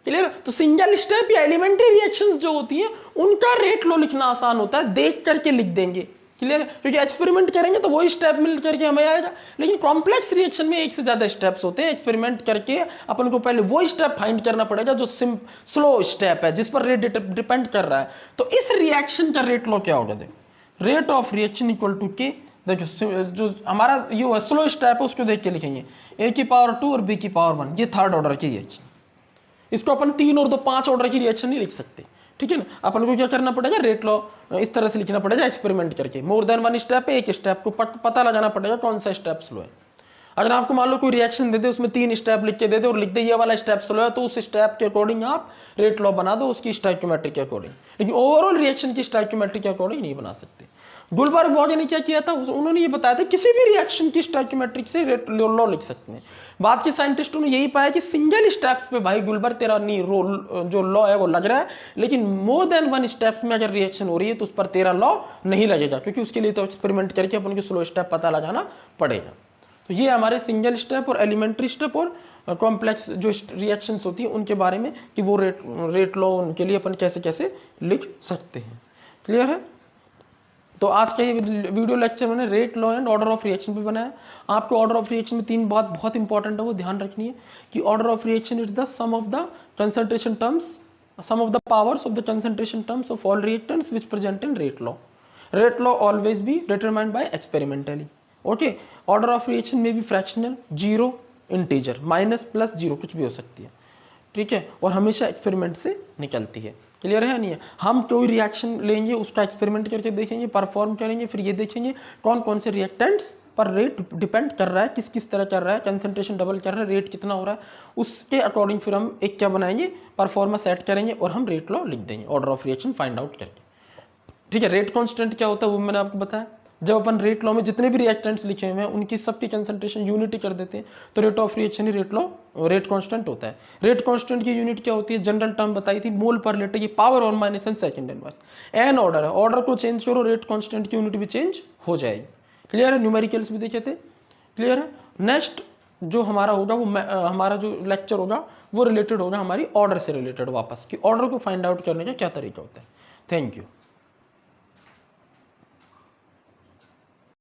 क्लियर। तो सिंगल स्टेप या एलिमेंट्री रिएक्शंस जो होती है उनका रेट लॉ लिखना आसान होता है, देख करके लिख देंगे, क्लियर। क्योंकि एक्सपेरिमेंट करेंगे तो वही स्टेप मिल करके हमें आएगा। लेकिन कॉम्प्लेक्स रिएक्शन में एक से ज्यादा स्टेप्स होते हैं, एक्सपेरिमेंट करके अपन को पहले वो स्टेप फाइंड करना पड़ेगा जो स्लो स्टेप है, जिस पर रेट डिपेंड कर रहा है। तो इस रिएक्शन का रेट लॉ क्या होगा, देखो rate of reaction equal to K। देखो जो हमारा ये स्लो स्टेप है उसको देख के लिखेंगे A की पावर 2 और B की पावर 1, ये थर्ड ऑर्डर की रिएक्शन। इसको अपन 3 और 2 5 ऑर्डर की रिएक्शन नहीं लिख सकते, ठीक है ना। अपन को क्या करना पड़ेगा, रेट लॉ इस तरह से लिखना पड़ेगा एक्सपेरिमेंट करके। मोर देन 1 स्टेप है, एक स्टेप को पता लगाना पड़ेगा कौन सा स्टेप स्लो है। अगर आपको मान लो कोई रिएक्शन दे दे, उसमें 3 स्टेप लिख के दे दे और लिख दे ये वाला स्टेप स्लो है, तो उस स्टेप के अकॉर्डिंग आप रेट लॉ बना दो उसकी स्टाइक्योमेट्रिक के अकॉर्डिंग। लेकिन ओवरऑल रिएक्शन की स्टाइक्योमेट्रिक के अकॉर्डिंग नहीं बना सकते। गुलबर्ग वॉगे ने क्या किया था, उन्होंने ये बताया था किसी भी रिएक्शन की स्टाइक्योमेट्रिक से रेट लॉ लिख सकते हैं। बाद के साइंटिस्टों ने यही पाया कि सिंगल स्टेप पे भाई गुलबर्ग तेरा नहीं जो लॉ है वो लग रहा है, लेकिन मोर देन 1 स्टेप में अगर रिएक्शन हो रही है तो उस पर तेरा लॉ नहीं लगेगा, क्योंकि उसके लिए तो एक्सपेरिमेंट करके अपन को स्लो स्टेप पता लगाना पड़ेगा। तो ये हमारे सिंगल स्टेप और एलिमेंट्री स्टेप और कॉम्प्लेक्स जो रिएक्शंस होती है उनके बारे में कि वो रेट लॉ उनके लिए अपन कैसे कैसे लिख सकते हैं। क्लियर है? तो आज का ये वीडियो लेक्चर मैंने rate law and order of reaction पे बनाया। आपको ऑर्डर ऑफ रिएक्शन में 3 बात बहुत इंपॉर्टेंट है, वो ध्यान रखनी है कि order of reaction is the sum of the concentration terms, sum of the powers of the concentration terms of all reactants which present in rate law. Rate law always be determined by experimentally. Okay, order of reaction में भी fractional, zero, integer, minus, plus, zero कुछ भी हो सकती है, ठीक है, और हमेशा एक्सपेरिमेंट से निकलती है। क्लियर है नहीं है? हम कोई रिएक्शन लेंगे, उसका एक्सपेरिमेंट करके देखेंगे, परफॉर्म करेंगे, फिर ये देखेंगे कौन कौन से रिएक्टेंट्स पर रेट डिपेंड कर रहा है, किस किस तरह कर रहा है, कंसंट्रेशन डबल कर रहा है, रेट कितना हो रहा है, उसके अकॉर्डिंग फिर हम एक क्या बनाएंगे, परफॉर्मा सेट करेंगे और हम रेट लॉ लिख देंगे order of reaction find out करके। ठीक है, रेट कांस्टेंट क्या होता है वो मैंने आपको बताया। जब अपन रेट लॉ में जितने भी रिएक्टेंट्स लिखे हुए हैं उनकी सबकी कंसंट्रेशन यूनिटी कर देते हैं तो rate of reaction he rate constant होता है। रेट कांस्टेंट की यूनिट क्या होती है, जनरल टर्म बताई थी, मोल पर लीटर, ये power on minus n second inverse. N order है, ऑर्डर को चेंज करो, रेट कांस्टेंट की यूनिट भी चेंज हो जाएगी। क्लियर है? न्यूमेरिकल्स भी देखे थे, क्लियर है? नेक्स्ट जो हमारा होगा वो हमारा जो लेक्चर होगा वो रिलेटेड होगा हमारी ऑर्डर से रिलेटेड वापस, कि ऑर्डर को फाइंड आउट करने का क्या तरीका होता है। Thank you.